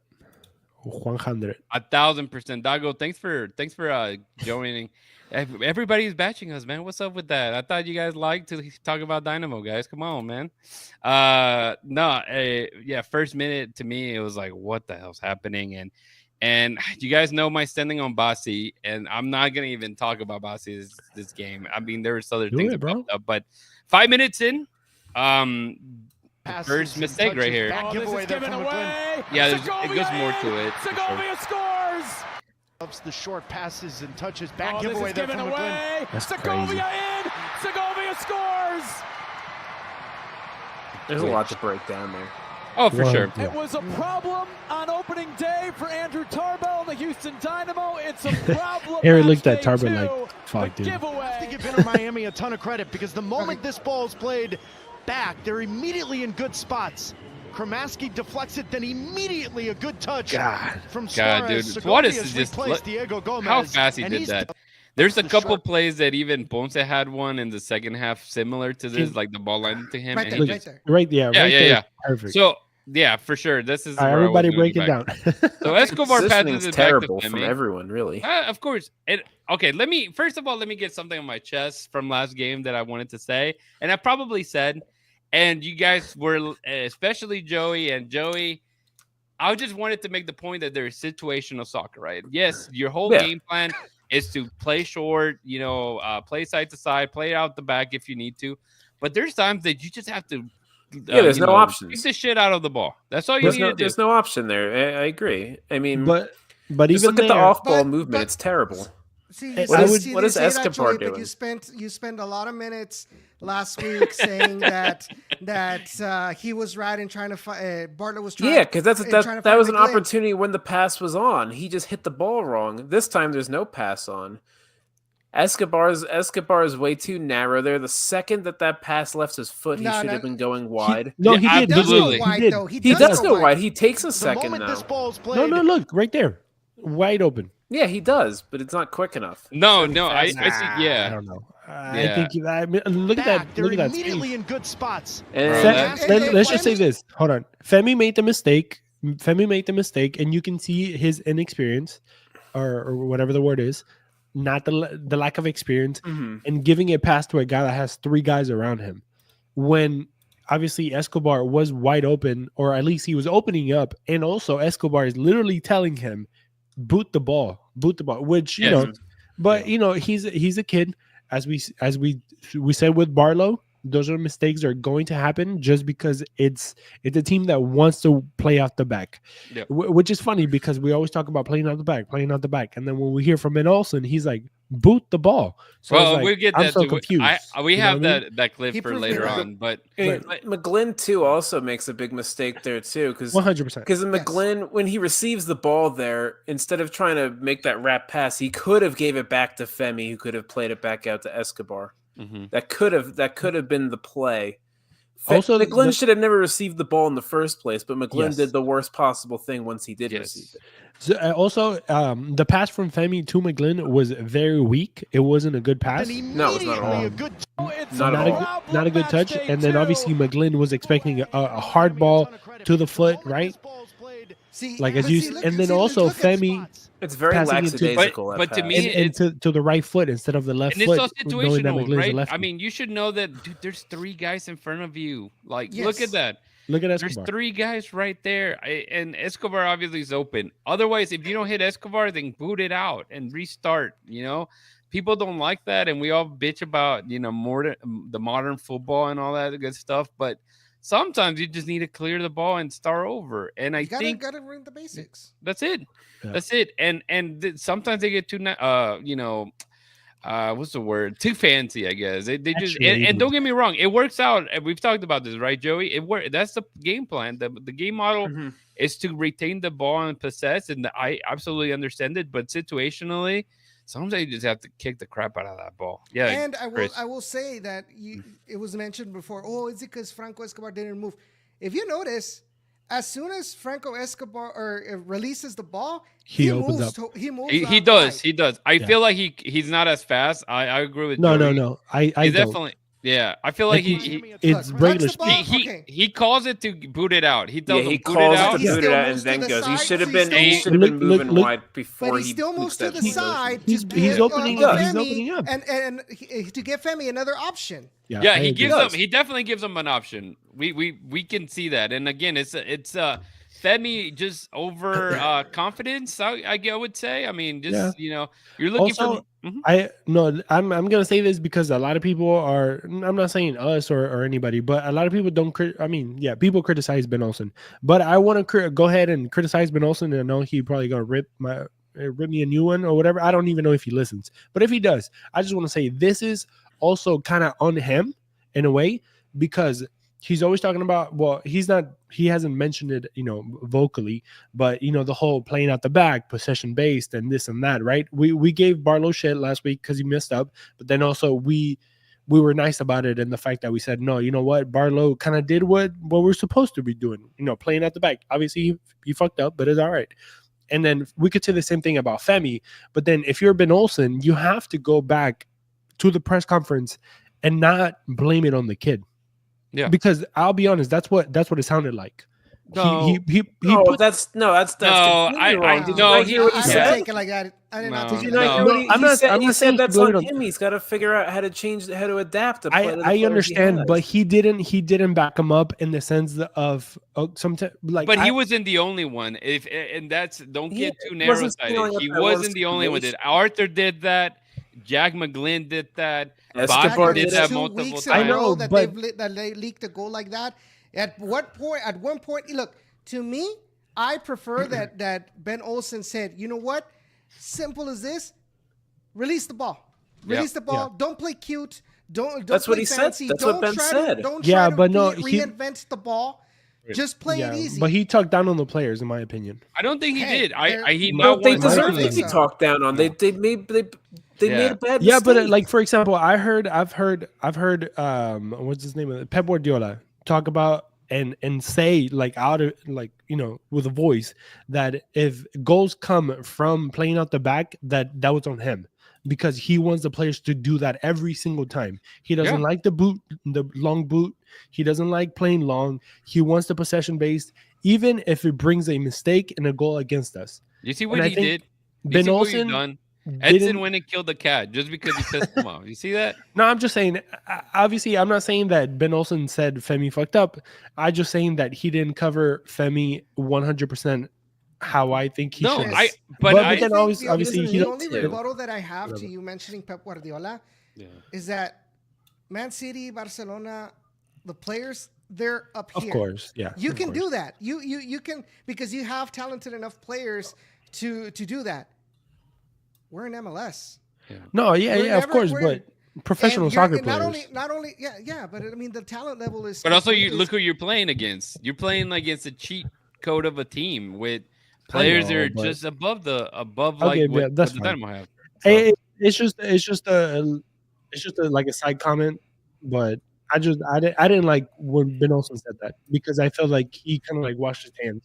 Speaker 2: 100.
Speaker 1: 1,000%. Dago, thanks for joining. Everybody's batching us, man. What's up with that? I thought you guys liked to talk about Dynamo, guys. Come on, man. First minute to me, it was like, what the hell's happening? And you guys know my standing on Bassi, and I'm not gonna even talk about Bassi this game. I mean, there was other things about that, but 5 minutes in, first mistake right here. Yeah, it goes more to it.
Speaker 7: Segovia scores.
Speaker 8: The short passes and touches. Back giveaway there from McGlynn.
Speaker 2: That's
Speaker 7: Segovia
Speaker 2: crazy.
Speaker 7: in. Segovia scores.
Speaker 3: There's a lot to break down there.
Speaker 1: Oh, for sure.
Speaker 7: It was a problem on opening day for Andrew Tarbell and the Houston Dynamo. It's a problem.
Speaker 2: Harry looked at Tarbell like, fuck, dude.
Speaker 8: I think give Inter Miami a ton of credit because the moment this ball is played back, they're immediately in good spots. Kramaski deflects it, then immediately a good touch from Suarez.
Speaker 1: Dude. Suarez is just how fast he did that. There's a couple plays that even Ponce had one in the second half similar to this, like the ball line to him.
Speaker 2: Right there. Perfect.
Speaker 1: So, yeah, for sure. This is
Speaker 2: everybody break it down.
Speaker 1: So Escobar passes it
Speaker 3: terrible
Speaker 1: back to
Speaker 3: from everyone, really.
Speaker 1: Of course. Let me get something on my chest from last game that I wanted to say, and I probably said. And you guys were, especially Joey, I just wanted to make the point that there's situational soccer, right? Yes, your whole game plan is to play short, play side to side, play out the back if you need to. But there's times that you just have to
Speaker 3: there's no options.
Speaker 1: Keep the shit out of the ball. That's all you need to do.
Speaker 3: There's no option there. I agree. I mean,
Speaker 2: but
Speaker 3: just
Speaker 2: even
Speaker 3: look at the off-ball movement. It's terrible.
Speaker 6: See,
Speaker 3: what is Escobar doing?
Speaker 6: But you spent a lot of minutes last week saying that he was right in trying to fight. Bartlett was trying.
Speaker 3: Yeah, because that was an opportunity when the pass was on. He just hit the ball wrong. This time there's no pass on. Escobar is way too narrow there. The second that pass left his foot, he should have been going wide.
Speaker 2: He did.
Speaker 1: Absolutely.
Speaker 3: He does go wide. He takes a second now.
Speaker 2: No, look right there, wide open.
Speaker 3: Yeah, he does, but it's not quick enough.
Speaker 1: No, I see. Yeah,
Speaker 2: I don't know. I think look at that.
Speaker 8: They're
Speaker 2: look at that.
Speaker 8: Immediately in good spots.
Speaker 2: Let's just say this. Hold on. Femi made the mistake, and you can see his inexperience, or whatever the word is, not the lack of experience, and giving it past to a guy that has three guys around him. When obviously Escobar was wide open, or at least he was opening up, and also Escobar is literally telling him, boot the ball, which but he's a kid, as we said with Barlow. Those are mistakes that are going to happen just because it's a team that wants to play out the back, which is funny because we always talk about playing out the back, and then when we hear from Ben Olsen, he's like, boot the ball. So
Speaker 1: we'll get that.
Speaker 2: I'm so confused.
Speaker 1: We have that clip for later on, but
Speaker 3: McGlynn too also makes a big mistake there too, because
Speaker 2: 100%.
Speaker 3: Because McGlynn, when he receives the ball there, instead of trying to make that wrap pass, he could have gave it back to Femi, who could have played it back out to Escobar. That could have been the play. Also, McGlynn should have never received the ball in the first place, but McGlynn did the worst possible thing once he did receive it.
Speaker 2: So, also, the pass from Femi to McGlynn was very weak. It wasn't a good pass.
Speaker 3: No, it's not at all.
Speaker 2: Not a good touch. And then obviously McGlynn was expecting a hard ball to the foot, right?
Speaker 6: See,
Speaker 2: Like as
Speaker 6: but
Speaker 2: you,
Speaker 6: see, look,
Speaker 2: and then
Speaker 6: see,
Speaker 2: also
Speaker 6: look at
Speaker 2: Femi
Speaker 3: It's very
Speaker 2: passing into-
Speaker 3: lackadaisical. that
Speaker 1: but to
Speaker 3: pass.
Speaker 1: me,
Speaker 2: and to the right foot instead of the left
Speaker 1: and it's all
Speaker 2: foot, knowing that
Speaker 1: situational,
Speaker 2: McGlynn's a
Speaker 1: right?
Speaker 2: lefty.
Speaker 1: I mean, you should know that, dude. There's 3 guys in front of you. Like, look
Speaker 6: Yes.
Speaker 1: at that.
Speaker 2: Look at
Speaker 1: There's
Speaker 2: Escobar.
Speaker 1: 3 guys right there, and Escobar obviously is open. Otherwise, if you don't hit Escobar, then boot it out and restart. People don't like that, and we all bitch about more the modern football and all that good stuff. But sometimes you just need to clear the ball and start over. And I
Speaker 6: you
Speaker 1: think
Speaker 6: gotta learn the basics.
Speaker 1: that's it.
Speaker 2: Yeah.
Speaker 1: That's it. And sometimes they get too what's the word? Too fancy, I guess. They just and don't get me wrong, it works out. We've talked about this, right, Joey? That's the game plan. The game model is to retain the ball and possess, and I absolutely understand it. But situationally, sometimes you just have to kick the crap out of that ball. Yeah,
Speaker 6: And
Speaker 1: Chris.
Speaker 6: I will say that it was mentioned before. Oh, is it because Franco Escobar didn't move? If you notice, as soon as Franco Escobar releases the ball,
Speaker 2: He opens
Speaker 6: moves.
Speaker 2: up.
Speaker 6: He moves.
Speaker 1: He
Speaker 6: out
Speaker 1: does.
Speaker 6: wide.
Speaker 1: He does. I feel like he's not as fast. I agree with
Speaker 2: No,
Speaker 1: Joey.
Speaker 2: no. I
Speaker 1: He
Speaker 2: don't.
Speaker 1: definitely. Yeah, I feel like
Speaker 2: it's
Speaker 6: Look,
Speaker 2: regular
Speaker 6: touch the ball,
Speaker 2: speed.
Speaker 6: okay.
Speaker 1: he calls it to boot it out. He tells
Speaker 3: Yeah, he
Speaker 1: him boot
Speaker 3: calls
Speaker 1: it out.
Speaker 3: to
Speaker 6: He
Speaker 3: boot it
Speaker 6: still
Speaker 3: out and
Speaker 6: moves to
Speaker 3: then
Speaker 6: the
Speaker 3: goes. He
Speaker 6: side,
Speaker 3: should have
Speaker 6: so
Speaker 3: been.
Speaker 6: he
Speaker 3: He
Speaker 6: still-
Speaker 3: should have been
Speaker 2: Look,
Speaker 3: moving
Speaker 2: look.
Speaker 3: wide before
Speaker 6: But
Speaker 3: he
Speaker 6: he still moves to the
Speaker 3: steps in
Speaker 6: side.
Speaker 3: motion.
Speaker 2: He's opening up. He's
Speaker 6: Femi
Speaker 2: opening up.
Speaker 6: and to give Femi another option.
Speaker 1: Yeah,
Speaker 2: I
Speaker 1: he
Speaker 2: agree.
Speaker 1: gives them. He definitely gives them an option. We can see that. And again, it's Femi just over confidence. I would say. I mean, just you're looking
Speaker 2: Also,
Speaker 1: for. Mhm.
Speaker 2: I'm gonna say this because a lot of people are. I'm not saying us or anybody, but a lot of people don't. People criticize Ben Olsen, but I want to go ahead and criticize Ben Olsen. And I know he probably gonna rip me a new one or whatever. I don't even know if he listens, but if he does, I just want to say this is also kind of on him in a way because he's always talking about. Well, he hasn't mentioned it, vocally, but the whole playing out the back, possession based, and this and that, right? We gave Barlow shit last week because he messed up, but then also we were nice about it, and the fact that we said no, you know what, Barlow kind of did what we're supposed to be doing, playing out the back. Obviously, he fucked up, but it's all right. And then we could say the same thing about Femi, but then if you're Ben Olsen, you have to go back to the press conference and not blame it on the kid.
Speaker 1: Yeah,
Speaker 2: because I'll be honest, that's what it sounded like.
Speaker 1: No.
Speaker 3: That's completely wrong. Did you
Speaker 1: no,
Speaker 3: not hear what he
Speaker 6: I
Speaker 3: said?
Speaker 6: didn't take it like that. I did not
Speaker 1: No.
Speaker 6: take
Speaker 3: Did
Speaker 6: it
Speaker 3: you
Speaker 6: like
Speaker 3: not
Speaker 6: that.
Speaker 3: hear what he,
Speaker 2: I'm
Speaker 3: he
Speaker 2: not-
Speaker 3: said?
Speaker 2: I'm
Speaker 3: He
Speaker 2: not
Speaker 3: said
Speaker 2: saying
Speaker 3: that's
Speaker 2: blame
Speaker 3: on
Speaker 2: it on-
Speaker 3: him. He's got to figure out how to change, how to adapt. To play to the
Speaker 2: I
Speaker 3: players he
Speaker 2: understand,
Speaker 3: has.
Speaker 2: but he didn't back him up in the sense of sometimes like.
Speaker 1: But he wasn't the only one. And that's don't get too narrow
Speaker 3: wasn't
Speaker 1: sighted.
Speaker 3: stealing up
Speaker 1: He
Speaker 3: that one
Speaker 1: wasn't the only one.
Speaker 3: situation.
Speaker 1: Arthur did that. Jack McGlynn did that.
Speaker 3: Escobar
Speaker 1: Baca did
Speaker 3: did
Speaker 1: that
Speaker 3: it.
Speaker 6: 2
Speaker 1: multiple
Speaker 6: weeks
Speaker 1: times.
Speaker 6: in a row
Speaker 2: know,
Speaker 6: that
Speaker 2: but-
Speaker 6: they leaked a goal like that. At one point, look, to me, I prefer that Ben Olsen said, you know what? Simple as this. Release the ball. Release the ball. Don't play cute. Don't
Speaker 3: That's what
Speaker 6: play
Speaker 3: he said.
Speaker 6: fancy.
Speaker 3: That's
Speaker 6: don't
Speaker 3: what Ben
Speaker 6: try
Speaker 3: said.
Speaker 6: To, don't
Speaker 2: Yeah,
Speaker 6: try to
Speaker 2: but no, he-
Speaker 6: reinvent the ball. Just play it easy.
Speaker 2: but he talked down on the players, in my opinion.
Speaker 1: I don't think he
Speaker 6: Hey,
Speaker 1: did. He
Speaker 2: No,
Speaker 1: not
Speaker 3: They
Speaker 1: one-
Speaker 3: deserve
Speaker 2: opinion.
Speaker 3: to be talked down on. They made a bad
Speaker 2: Yeah, but
Speaker 3: mistake.
Speaker 2: like for example, I've heard what's his name? Pep Guardiola talk about and say like out of like with a voice that if goals come from playing out the back, that was on him because he wants the players to do that every single time. He doesn't like the long boot. He doesn't like playing long. He wants the possession based, even if it brings a mistake and a goal against us.
Speaker 1: You see
Speaker 2: And
Speaker 1: what
Speaker 2: I
Speaker 1: he
Speaker 2: think
Speaker 1: did? You
Speaker 2: Ben
Speaker 1: see what he
Speaker 2: Olsen
Speaker 1: done?
Speaker 2: didn't-
Speaker 1: Edson went and killed the cat just because he pissed him off. You see that?
Speaker 2: No, I'm just saying. Obviously, I'm not saying that Ben Olsen said Femi fucked up. I'm just saying that he didn't cover Femi 100% how I think he should.
Speaker 1: But
Speaker 2: then
Speaker 6: I think
Speaker 2: obviously
Speaker 6: the
Speaker 2: he
Speaker 6: only rebuttal that I have to you mentioning Pep Guardiola is that Man City, Barcelona, the players, they're up here.
Speaker 2: Of course, yeah.
Speaker 6: You can do that. You can, because you have talented enough players to do that. We're in MLS.
Speaker 2: No, yeah, of course,
Speaker 6: we're-
Speaker 2: but professional soccer players.
Speaker 6: Not only, but I mean the talent level is.
Speaker 1: But also, you look who you're playing against. You're playing against a cheat code of a team with players that are just above
Speaker 2: Okay,
Speaker 1: what
Speaker 2: that's
Speaker 1: the
Speaker 2: fine.
Speaker 1: Dynamo have.
Speaker 2: It's just a like a side comment, but I didn't like when Ben Olsen said that because I felt like he kind of like washed his hands.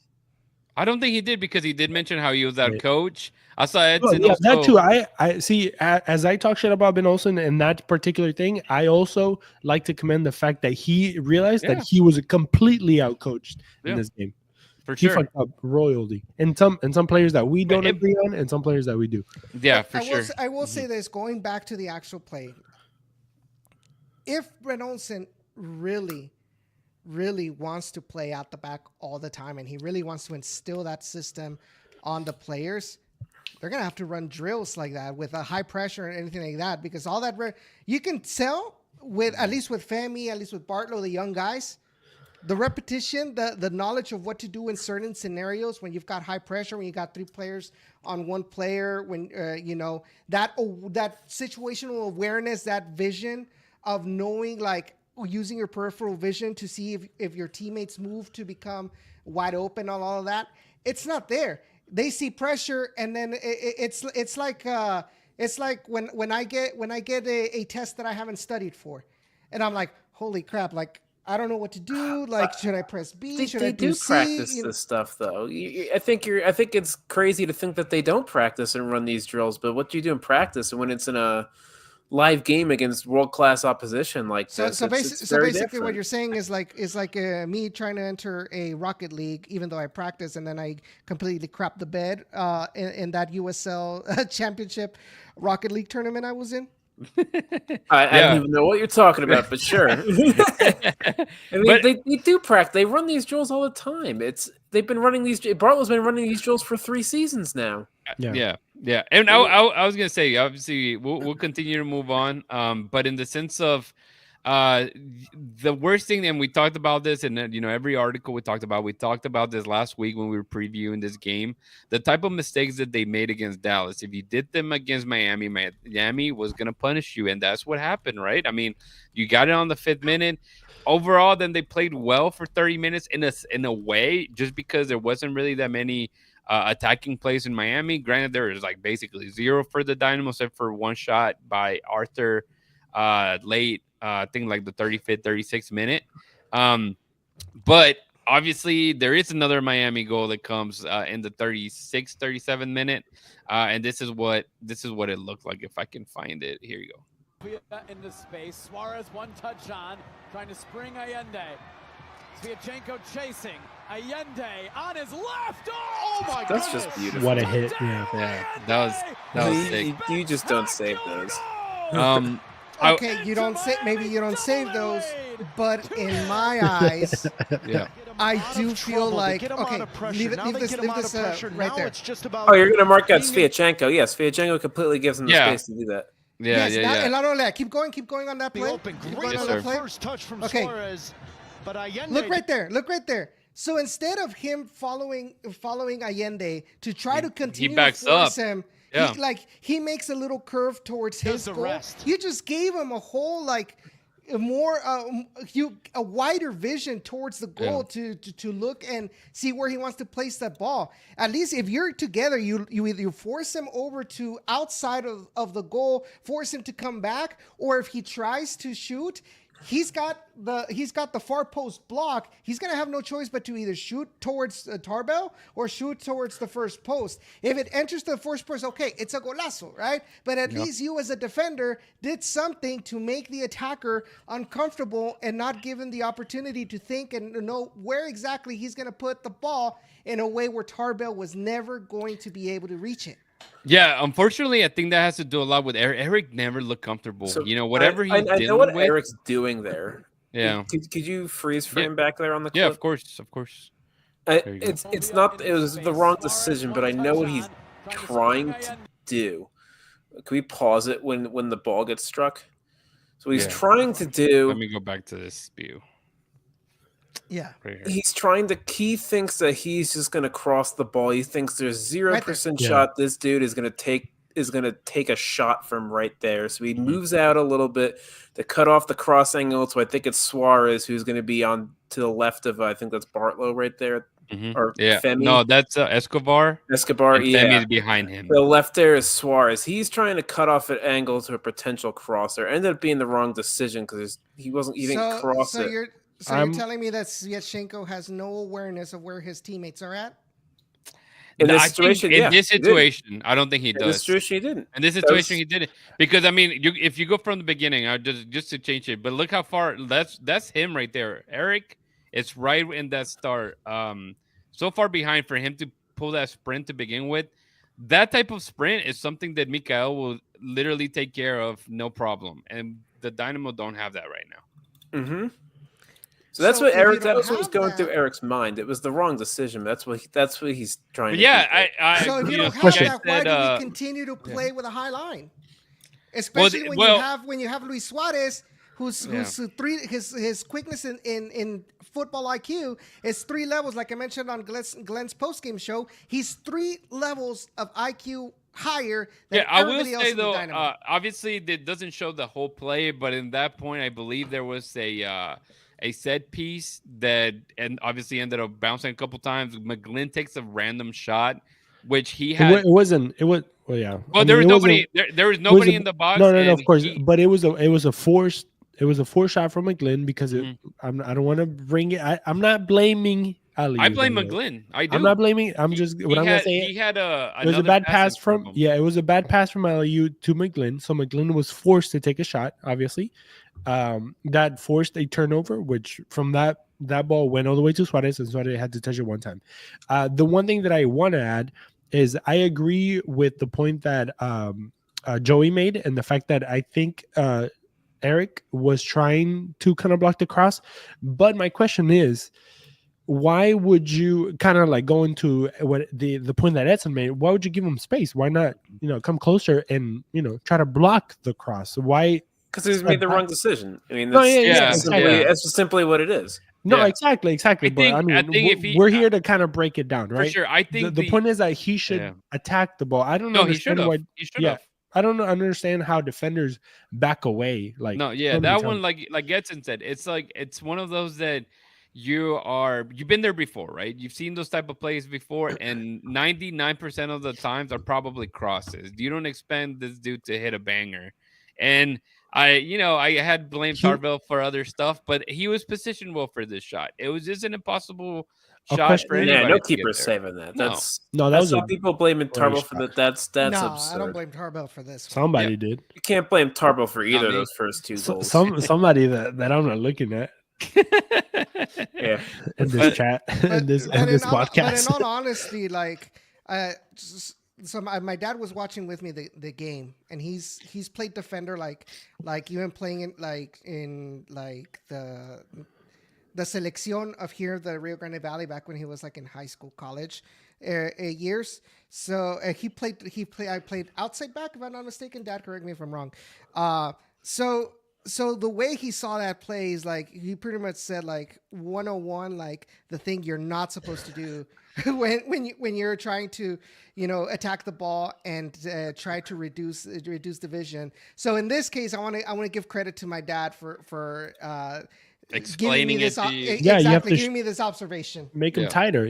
Speaker 1: I don't think he did because he did mention how he was our coach. I saw Edson.
Speaker 2: Yeah, that too. I see. As I talk shit about Ben Olsen and that particular thing, I also like to commend the fact that he realized that he was completely outcoached in this game.
Speaker 1: for
Speaker 2: He
Speaker 1: sure.
Speaker 2: fucked up royally. And some players that we don't agree on, and some players that we do.
Speaker 1: Yeah,
Speaker 6: But
Speaker 1: for sure.
Speaker 6: I will say this, going back to the actual play. If Brett Olsen really wants to play out the back all the time, and he really wants to instill that system on the players, they're gonna have to run drills like that with a high pressure and anything like that, because all that you can tell with, at least with Femi, at least with Bartlow, the young guys, the repetition, the knowledge of what to do in certain scenarios when you've got high pressure, when you got 3 players on one player, when that situational awareness, that vision of knowing, like using your peripheral vision to see if your teammates move to become wide open on all of that, it's not there. They see pressure, and then it's like when I get a test that I haven't studied for, and I'm like, holy crap, like I don't know what to do. Like, should I press B? Should I do C?
Speaker 3: Practice this stuff though. I think it's crazy to think that they don't practice and run these drills. But what do you do in practice? And when it's in a live game against world-class opposition like this.
Speaker 6: So basically what you're saying is like me trying to enter a Rocket League, even though I practice, and then I completely crap the bed in that USL championship Rocket League tournament I was in.
Speaker 3: I don't even know what you're talking about, but sure. I mean, they do practice. They run these drills all the time. They've been running these. Bartlow's been running these drills for 3 seasons now.
Speaker 1: Yeah. And I was gonna say, obviously, we'll continue to move on. But in the sense of the worst thing, and we talked about this, and every article we talked about this last week when we were previewing this game, the type of mistakes that they made against Dallas. If you did them against Miami was gonna punish you, and that's what happened, right? I mean, you got it on the 5th minute. Overall, then they played well for 30 minutes in a way, just because there wasn't really that many attacking plays in Miami. Granted, there was like basically 0 for the Dynamo, except for 1 shot by Arthur late, I think like the 35th, 36th minute. But obviously, there is another Miami goal that comes in the 36th, 37th minute, and this is what it looked like. If I can find it, here you go.
Speaker 7: Into space, Suarez one touch on, trying to spring Allende. Sviatchenko chasing. Allende on his left. Oh my god!
Speaker 3: That's just beautiful.
Speaker 2: What a hit!
Speaker 1: Yeah, that was sick.
Speaker 3: You just don't save those.
Speaker 6: Okay, you don't say. Maybe you don't save those, but in my eyes, I do feel like leave this right there.
Speaker 3: Oh, you're gonna mark out Sviatchenko? Yes, Sviatchenko completely gives him the space to do that.
Speaker 1: Yeah.
Speaker 6: And not only that, keep going on that play.
Speaker 8: First touch from Suarez, but Allende.
Speaker 6: Look right there. So instead of him following Allende to try to continue to force him, he makes a little curve towards his goal. You just gave him a whole a wider vision towards the goal to look and see where he wants to place that ball. At least if you're together, you either force him over to outside of the goal, force him to come back, or if he tries to shoot, he's got the far post block. He's gonna have no choice but to either shoot towards Tarbell or shoot towards the first post. If it enters the first post, okay, it's a golazo, right? But at least you as a defender did something to make the attacker uncomfortable and not give him the opportunity to think and know where exactly he's gonna put the ball in a way where Tarbell was never going to be able to reach it.
Speaker 1: Yeah, unfortunately, I think that has to do a lot with Eric. Eric never looked comfortable.
Speaker 3: So
Speaker 1: whatever
Speaker 3: I know what
Speaker 1: with,
Speaker 3: Eric's doing there.
Speaker 1: Yeah.
Speaker 3: Could you freeze frame back there on the clip?
Speaker 1: Yeah, of course.
Speaker 3: It's not. It was the wrong decision, but I know what he's trying to do. Can we pause it when the ball gets struck? So he's trying to do.
Speaker 1: Let me go back to this view.
Speaker 6: Yeah,
Speaker 1: right,
Speaker 3: he's trying to. He thinks that he's just going to cross the ball. He thinks there's 0% shot. This dude is going to take a shot from right there. So he moves out a little bit to cut off the cross angle. So I think it's Suarez who's going to be on to the left of. I think that's Bartlow right there. Or Femi.
Speaker 1: No, that's Escobar.
Speaker 3: And
Speaker 1: Femi is behind him.
Speaker 3: The left there is Suarez. He's trying to cut off an angle to a potential crosser. Ended up being the wrong decision because he didn't cross it.
Speaker 6: So you're telling me that Sviatchenko has no awareness of where his teammates are at?
Speaker 3: In this situation,
Speaker 1: I don't think he does.
Speaker 3: In this situation, he didn't.
Speaker 1: In this situation, he didn't. Because, I mean, if you go from the beginning, just to change it, but look how far, that's him right there. Eric, it's right in that start. so far behind for him to pull that sprint to begin with. That type of sprint is something that Mikael will literally take care of, no problem. And the Dynamo don't have that right now.
Speaker 3: Mm-hmm. So that's
Speaker 6: So
Speaker 3: what
Speaker 6: if you
Speaker 3: Eric. That
Speaker 6: don't
Speaker 3: was what was
Speaker 6: have
Speaker 3: going through
Speaker 6: that-
Speaker 3: Eric's mind. It was the wrong decision. That's what he's trying
Speaker 1: But
Speaker 3: to.
Speaker 1: yeah,
Speaker 3: do.
Speaker 1: I
Speaker 6: So if
Speaker 1: agree
Speaker 6: you don't
Speaker 1: with
Speaker 6: have
Speaker 1: what you
Speaker 6: that, why
Speaker 1: said,
Speaker 6: do we continue to play with a high line? Especially when you have Luis Suarez, who's his quickness in football IQ is 3 levels. Like I mentioned on Glenn's postgame show, he's 3 levels of IQ higher than
Speaker 1: I will
Speaker 6: everybody else
Speaker 1: say
Speaker 6: in the
Speaker 1: though,
Speaker 6: Dynamo.
Speaker 1: obviously it doesn't show the whole play, but in that point, I believe there was a set piece that and obviously ended up bouncing a couple times. McGlynn takes a random shot, which he had.
Speaker 2: It wasn't. It was. Well, yeah.
Speaker 1: Well, there was nobody. There was nobody in the box.
Speaker 2: No,
Speaker 1: and
Speaker 2: of course.
Speaker 1: he-
Speaker 2: But it was a forced. It was a forced shot from McGlynn because I don't want to bring it. I'm not blaming Ali.
Speaker 1: I blame McGlynn. I do.
Speaker 2: I'm not blaming. I'm just what I'm gonna say.
Speaker 1: He had
Speaker 2: it was a bad pass from. Yeah, it was a bad pass from Aliu to McGlynn. So McGlynn was forced to take a shot. Obviously, that forced a turnover, which from that ball went all the way to Suarez, and Suarez had to touch it one time. The one thing that I want to add is I agree with the point that Joey made, and the fact that I think Eric was trying to kind of block the cross. But my question is, why would you kind of like go into what the point that Edson made? Why would you give him space? Why not, come closer and, try to block the cross? Why?
Speaker 3: Because he's made the wrong decision. I mean,
Speaker 1: that's
Speaker 3: just simply what it is.
Speaker 2: No, exactly. I think we're here to kind of break it down, right?
Speaker 1: For sure. I think
Speaker 2: the point is that he should attack the ball. I don't know.
Speaker 1: He should have.
Speaker 2: I don't understand how defenders back away. Like
Speaker 1: that one, like Edson said, it's one of those that you've been there before, right? You've seen those type of plays before, and 99% of the times are probably crosses. You don't expect this dude to hit a banger, and I had blamed Tarbell for other stuff, but he was positioned well for this shot. It was just an impossible shot for anybody.
Speaker 3: Yeah, no keeper saving that.
Speaker 2: That was
Speaker 3: some people blaming Tarbell for that. That's
Speaker 6: no,
Speaker 3: absurd.
Speaker 6: I don't blame Tarbell for this.
Speaker 2: Somebody did.
Speaker 3: You can't blame Tarbell for either of those first 2 goals.
Speaker 2: Somebody that I'm not looking at.
Speaker 3: Yeah,
Speaker 2: in this chat, in this podcast.
Speaker 6: But in all honesty, so my dad was watching with me the game, and he's played defender like even playing in the selección of here, the Rio Grande Valley, back when he was in high school, college years. So I played outside back, if I'm not mistaken. Dad, correct me if I'm wrong. So the way he saw that play is he pretty much said 101, the thing you're not supposed to do when you're trying to attack the ball and try to reduce division. So in this case, I want to give credit to my dad for
Speaker 1: explaining it to you.
Speaker 6: You have to giving me this observation.
Speaker 2: Make him tighter.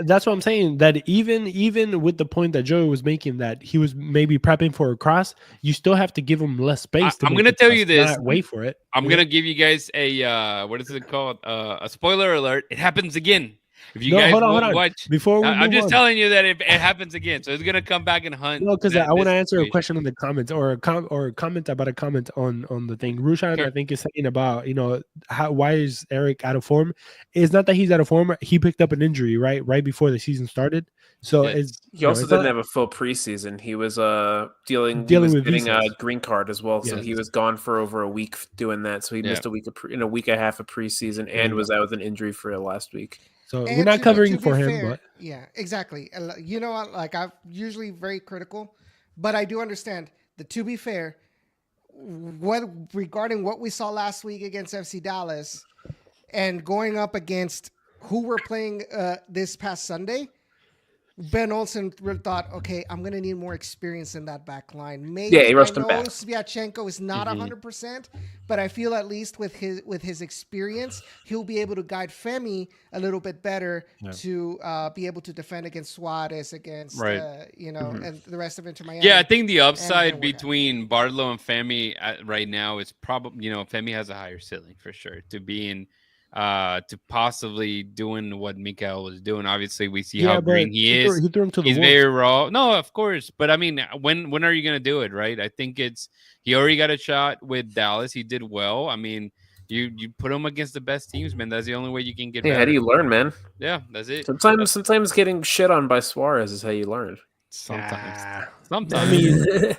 Speaker 2: That's what I'm saying. That even with the point that Joey was making, that he was maybe prepping for a cross, you still have to give him less space.
Speaker 1: I'm going to tell you this.
Speaker 2: Wait for it.
Speaker 1: I'm going to give you guys a what is it called? A spoiler alert. It happens again. If you guys
Speaker 2: hold on.
Speaker 1: watch,
Speaker 2: before
Speaker 1: I'm just telling you that it happens again, so it's gonna come back and hunt.
Speaker 2: No, because I want to answer a question in the comments or a comment about a comment on the thing. Rushan, I think, is saying about why is Eric out of form? It's not that he's out of form. He picked up an injury right before the season started. So
Speaker 3: he also didn't have a full preseason. He was dealing with getting a green card as well. So he was gone for over a week doing that. So he missed a week a week and a half of preseason and was out with an injury for last week.
Speaker 2: So we're not covering for him, but
Speaker 6: yeah, exactly. I'm usually very critical, but I do understand that, to be fair, regarding what we saw last week against FC Dallas and going up against who we're playing this past Sunday, Ben Olsen thought, okay, I'm going to need more experience in that back line. Maybe
Speaker 3: he rushed him back.
Speaker 6: Sviatchenko is not 100%, but I feel at least with his experience, he'll be able to guide Femi a little bit better to be able to defend against Suarez, against and the rest of Inter Miami.
Speaker 1: Yeah, I think the upside between Barlow and Femi right now is probably Femi has a higher ceiling for sure to being. To possibly doing what Mikael was doing. Obviously, we see how green he is.
Speaker 2: He threw him to the
Speaker 1: He's
Speaker 2: wolves.
Speaker 1: very raw. No, of course. But I mean, when are you going to do it, right? I think he already got a shot with Dallas. He did well. I mean, You put them against the best teams, man. That's the only way you can get
Speaker 3: Hey,
Speaker 1: better.
Speaker 3: how do you learn, man?
Speaker 1: Yeah, that's it.
Speaker 3: Sometimes getting shit on by Suarez is how you learn.
Speaker 1: Sometimes.
Speaker 2: I mean,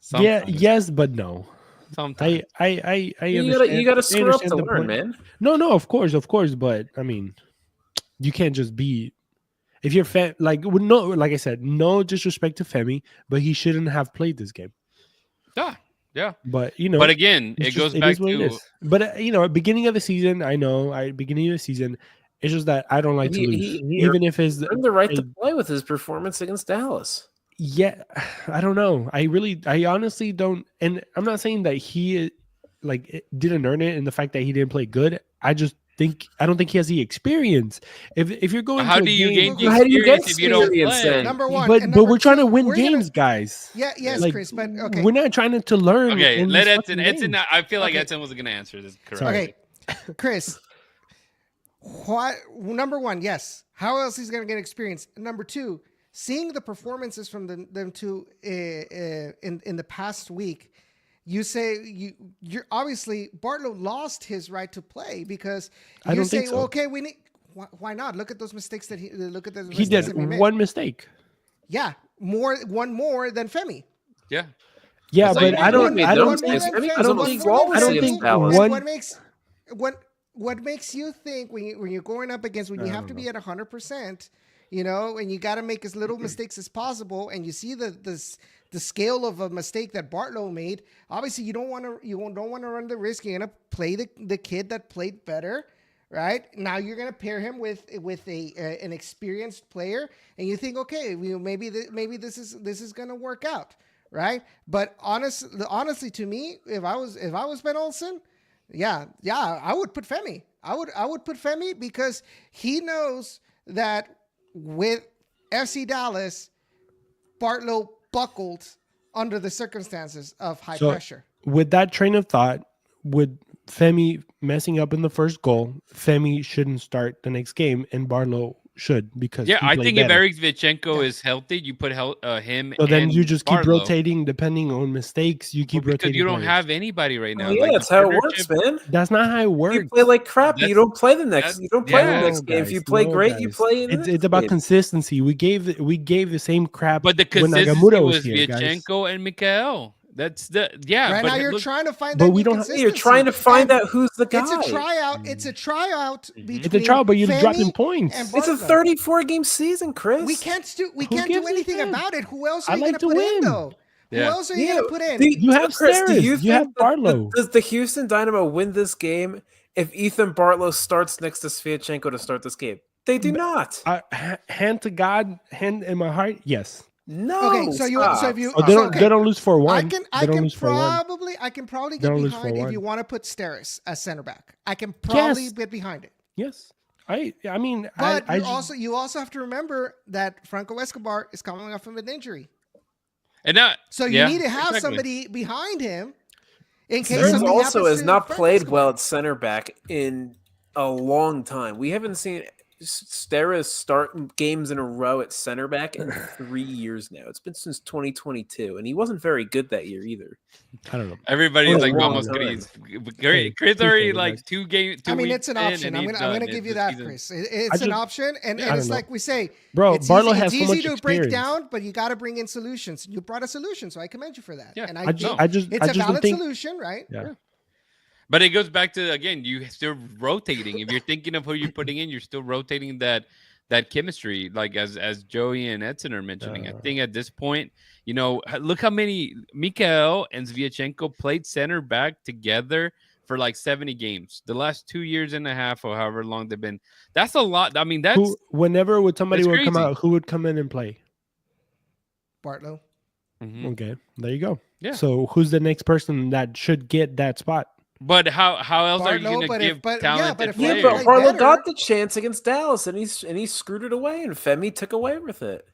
Speaker 1: Sometimes.
Speaker 2: yes, but no.
Speaker 1: Sometimes.
Speaker 2: I
Speaker 3: you
Speaker 2: understand.
Speaker 3: gotta
Speaker 2: I
Speaker 3: screw up
Speaker 2: understand
Speaker 3: to
Speaker 2: the
Speaker 3: learn,
Speaker 2: point.
Speaker 3: man.
Speaker 2: No, of course, but I mean, you can't just be. If you're like I said, no disrespect to Femi, but he shouldn't have played this game.
Speaker 1: Yeah.
Speaker 2: But
Speaker 1: But again,
Speaker 2: it's
Speaker 1: it
Speaker 2: just-
Speaker 1: goes
Speaker 2: it
Speaker 1: back
Speaker 2: is what it
Speaker 1: to
Speaker 2: is. But at beginning of the season, beginning of the season, it's just that I don't like to lose,
Speaker 3: He
Speaker 2: even if it's
Speaker 3: earned the right to
Speaker 2: a-
Speaker 3: play with his performance against Dallas.
Speaker 2: yeah. I don't know. I honestly don't, and I'm not saying that he didn't earn it, and the fact that he didn't play good. I don't think he has the experience. If you're going
Speaker 1: how
Speaker 2: to
Speaker 1: do
Speaker 2: a
Speaker 1: you
Speaker 2: game,
Speaker 1: gain the
Speaker 3: How do you get
Speaker 1: experience if you don't
Speaker 3: experience
Speaker 1: play?
Speaker 3: then?
Speaker 6: Number one,
Speaker 2: but
Speaker 6: and
Speaker 2: we're
Speaker 6: number
Speaker 2: trying to
Speaker 6: two,
Speaker 2: win
Speaker 6: we're gonna-
Speaker 2: games, guys.
Speaker 6: Yes,
Speaker 2: Like,
Speaker 6: Chris, but okay.
Speaker 2: we're not trying to learn.
Speaker 1: Okay,
Speaker 2: in
Speaker 1: let
Speaker 2: these
Speaker 1: Edson.
Speaker 2: fucking
Speaker 1: Edson,
Speaker 2: games.
Speaker 1: I feel like
Speaker 6: Okay.
Speaker 1: Edson was going to answer this correctly.
Speaker 2: Sorry.
Speaker 6: Okay, Chris. What? Number one, yes. How else he's gonna get experience? Number two, seeing the performances from them two in the past week, you say you're obviously Bartlow lost his right to play because
Speaker 2: I
Speaker 6: you
Speaker 2: don't
Speaker 6: say,
Speaker 2: think so.
Speaker 6: well, okay, we need. Why not? Look at those mistakes that he
Speaker 2: He did one mistake.
Speaker 6: Yeah, one more than Femi.
Speaker 1: Yeah.
Speaker 2: Yeah,
Speaker 1: That's
Speaker 2: but
Speaker 1: like-
Speaker 2: I don't.
Speaker 3: Yeah,
Speaker 2: I don't
Speaker 3: one
Speaker 2: think.
Speaker 3: more than Femi
Speaker 2: I
Speaker 3: was
Speaker 2: don't
Speaker 3: almost
Speaker 2: think.
Speaker 3: flawless
Speaker 2: I don't
Speaker 3: against
Speaker 2: think
Speaker 3: Dallas.
Speaker 2: one.
Speaker 6: What makes you think when you're going up against when you have to be at 100%, and you got to make as little mistakes as possible, and you see the scale of a mistake that Bartlow made. Obviously, you don't want to run the risk. You're gonna play the kid that played better, right? Now you're gonna pair him with an experienced player, and you think, okay, maybe this is gonna work out, right? But honestly, to me, if I was Ben Olsen. Yeah, I would put Femi. I would put Femi because he knows that with FC Dallas, Bartlow buckled under the circumstances of high pressure.
Speaker 2: With that train of thought, with Femi messing up in the first goal, Femi shouldn't start the next game, and Bartlow should because
Speaker 1: Yeah,
Speaker 2: he
Speaker 1: I
Speaker 2: played
Speaker 1: think
Speaker 2: better.
Speaker 1: if Eric Vichenko is healthy, you put him.
Speaker 2: So then
Speaker 1: and
Speaker 2: you just keep
Speaker 1: Barlow.
Speaker 2: rotating depending on mistakes. You keep
Speaker 1: Because
Speaker 2: rotating
Speaker 1: you don't
Speaker 2: players.
Speaker 1: have anybody right now.
Speaker 3: Oh, yeah,
Speaker 1: Like,
Speaker 3: that's
Speaker 1: the
Speaker 3: how it
Speaker 1: partnership-
Speaker 3: works, man.
Speaker 2: That's not how it works.
Speaker 3: You play like crap, you don't play the next.
Speaker 1: that's-
Speaker 3: You don't play
Speaker 1: yeah.
Speaker 3: the next game. If you play great, you play. In the
Speaker 2: It's
Speaker 3: next
Speaker 2: about
Speaker 3: game.
Speaker 2: consistency. We gave the same crap.
Speaker 1: But the
Speaker 2: when
Speaker 1: consistency
Speaker 2: Nagamura
Speaker 1: was
Speaker 2: here, guys.
Speaker 1: Vichenko and Mikael. That's the
Speaker 6: Right
Speaker 1: but
Speaker 6: now, you're
Speaker 1: look-
Speaker 6: trying to find
Speaker 2: but
Speaker 6: that
Speaker 2: we don't-
Speaker 6: inconsistency.
Speaker 3: You're trying to find
Speaker 6: And
Speaker 3: out who's the guy.
Speaker 6: It's a tryout. It's a tryout between.
Speaker 2: It's a trial, but you're
Speaker 6: Femi
Speaker 2: dropping points.
Speaker 6: and
Speaker 3: It's a
Speaker 6: Bartlow.
Speaker 3: 34-game season, Chris.
Speaker 6: We can't do
Speaker 2: gives a
Speaker 6: anything
Speaker 2: shit?
Speaker 6: about it. Who else
Speaker 2: I
Speaker 6: are you
Speaker 2: like
Speaker 6: going
Speaker 2: to
Speaker 6: to put in
Speaker 2: win.
Speaker 6: though?
Speaker 1: Yeah.
Speaker 6: Who else are you going to put in?
Speaker 2: You have Suarez, you have
Speaker 3: think that-
Speaker 2: Bartlow.
Speaker 3: Does the Houston Dynamo win this game if Ethan Bartlow starts next to Sviatchenko to start this game? They do not.
Speaker 2: Hand to God, hand in my heart. Yes.
Speaker 3: No.
Speaker 6: Okay, so if you
Speaker 2: Oh, they don't.
Speaker 6: okay.
Speaker 2: They don't lose for one.
Speaker 6: I
Speaker 2: They
Speaker 6: can
Speaker 2: don't lose for one.
Speaker 6: probably
Speaker 2: They
Speaker 6: get
Speaker 2: don't lose for
Speaker 6: behind if
Speaker 2: one.
Speaker 6: you want to put Steris as center back. I can probably
Speaker 2: Yes.
Speaker 6: get behind it.
Speaker 2: Yes. I mean,
Speaker 6: But
Speaker 2: I
Speaker 6: you also have to remember that Franco Escobar is coming off of an injury.
Speaker 1: and that,
Speaker 6: So you
Speaker 1: yeah,
Speaker 6: need to have
Speaker 1: exactly.
Speaker 6: somebody behind him in case
Speaker 3: Stearns
Speaker 6: something
Speaker 3: also
Speaker 6: happens
Speaker 3: has
Speaker 6: to
Speaker 3: not
Speaker 6: Franco
Speaker 3: played
Speaker 6: Escobar.
Speaker 3: well at center back in a long time. We haven't seen Steris start games in a row at center back in 3 years now. It's been since 2022, and he wasn't very good that year either.
Speaker 2: I don't know.
Speaker 1: Everybody's
Speaker 3: Oh,
Speaker 1: like
Speaker 3: long
Speaker 1: almost
Speaker 3: time.
Speaker 1: Chris. Chris already like 2 games.
Speaker 6: I mean, it's an option. I'm gonna give you that, Chris. It's an option, and
Speaker 2: I
Speaker 6: it's
Speaker 2: don't
Speaker 6: like we say,
Speaker 2: Bro,
Speaker 6: it's
Speaker 2: Bartlow
Speaker 6: easy,
Speaker 2: has
Speaker 6: it's
Speaker 2: so
Speaker 6: easy
Speaker 2: much
Speaker 6: to break
Speaker 2: experience.
Speaker 6: down, but you got to bring in solutions. You brought a solution, so I commend you for that.
Speaker 1: Yeah.
Speaker 6: and
Speaker 2: I just
Speaker 6: it's
Speaker 2: I
Speaker 6: a
Speaker 2: just don't
Speaker 6: valid
Speaker 2: think.
Speaker 6: solution, right?
Speaker 2: Yeah.
Speaker 1: But it goes back to, again, you still rotating. If you're thinking of who you're putting in, you're still rotating that chemistry, like as Joey and Edson are mentioning. I think at this point, look how many Mikael and Sviatchenko played center back together for like 70 games. The last 2 years and a half or however long they've been. That's a lot. I mean, that's
Speaker 2: Whenever somebody
Speaker 1: that's
Speaker 2: would come
Speaker 1: crazy.
Speaker 2: out, who would come in and play?
Speaker 6: Bartlow.
Speaker 1: Mhm.
Speaker 2: Okay, there you go.
Speaker 1: Yeah.
Speaker 2: So who's the next person that should get that spot?
Speaker 1: But how else are you
Speaker 6: Bartlow,
Speaker 1: going to
Speaker 6: but
Speaker 1: give
Speaker 6: if- but- yeah,
Speaker 1: talented
Speaker 6: but if
Speaker 3: Yeah,
Speaker 1: players?
Speaker 3: but
Speaker 6: play
Speaker 3: Bartlow
Speaker 6: better.
Speaker 3: got the chance against Dallas, and he screwed it away, and Femi took away with it.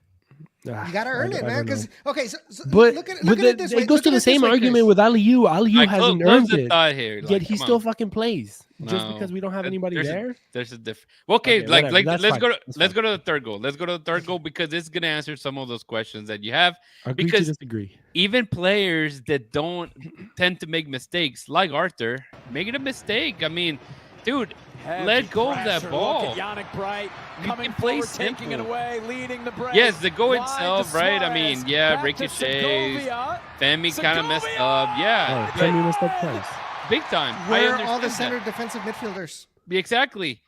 Speaker 6: You got to earn it, man. Because okay, so
Speaker 2: but
Speaker 6: look at it this way.
Speaker 2: It goes to the same argument with Aliou. Aliou hasn't earned it.
Speaker 1: Here.
Speaker 2: Yet
Speaker 1: Like,
Speaker 2: he still fucking plays just because we don't have anybody there.
Speaker 1: There's a difference. Okay, like let's
Speaker 2: fine.
Speaker 1: go to the third goal. Let's go to the third goal because it's gonna answer some of those questions that you have.
Speaker 2: Agree
Speaker 1: because
Speaker 2: to disagree.
Speaker 1: Even players that don't tend to make mistakes, like Arthur, making a mistake. I mean, dude, let go of that ball. You can play simple.
Speaker 7: Taking it away, leading the break.
Speaker 1: Yes, the goal itself, right? I mean, yeah, ricochets. Femi kind of messed up. Yeah.
Speaker 2: Femi messed up twice.
Speaker 1: Big time.
Speaker 6: Where are all the center defensive midfielders?
Speaker 1: Exactly.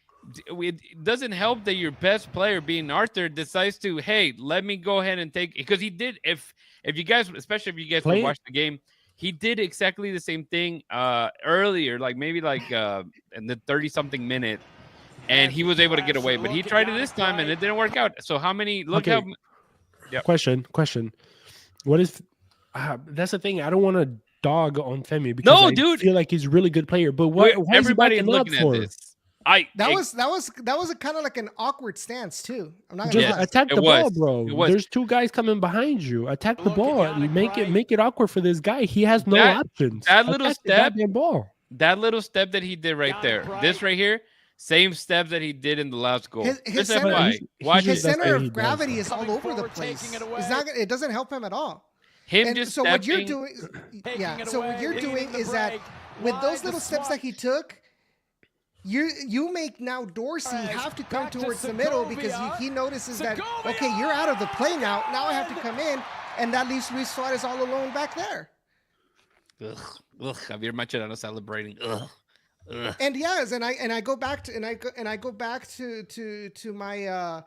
Speaker 1: It doesn't help that your best player, being Arthur, decides to, hey, let me go ahead and take, because he did. If you guys, especially if you guys watch the game, he did exactly the same thing earlier, like maybe like in the 30-something minute, and he was able to get away. But he tried it this time, and it didn't work out. So how many? Look how. Yep.
Speaker 2: Question. What is? That's the thing. I don't want to dog on Femi because I feel like he's a really good player. But why
Speaker 1: everybody
Speaker 2: is
Speaker 1: looking at this?
Speaker 6: That was a kind of like an awkward stance too. I'm not
Speaker 2: gonna attack the ball, bro. There's two guys coming behind you. Attack the ball. Make it awkward for this guy. He has no options.
Speaker 1: That little step, that little step that he did right there. This right here, same steps that he did in the last goal.
Speaker 6: His center of gravity is all over the place. It doesn't help him at all. What you're doing is that with those little steps that he took, you make now Dorsey have to come towards the middle because he notices that, okay, you're out of the play now. Now I have to come in, and that leaves Luis Suarez all alone back there.
Speaker 1: Javier Mascherano celebrating.
Speaker 6: And yes, and I go back to my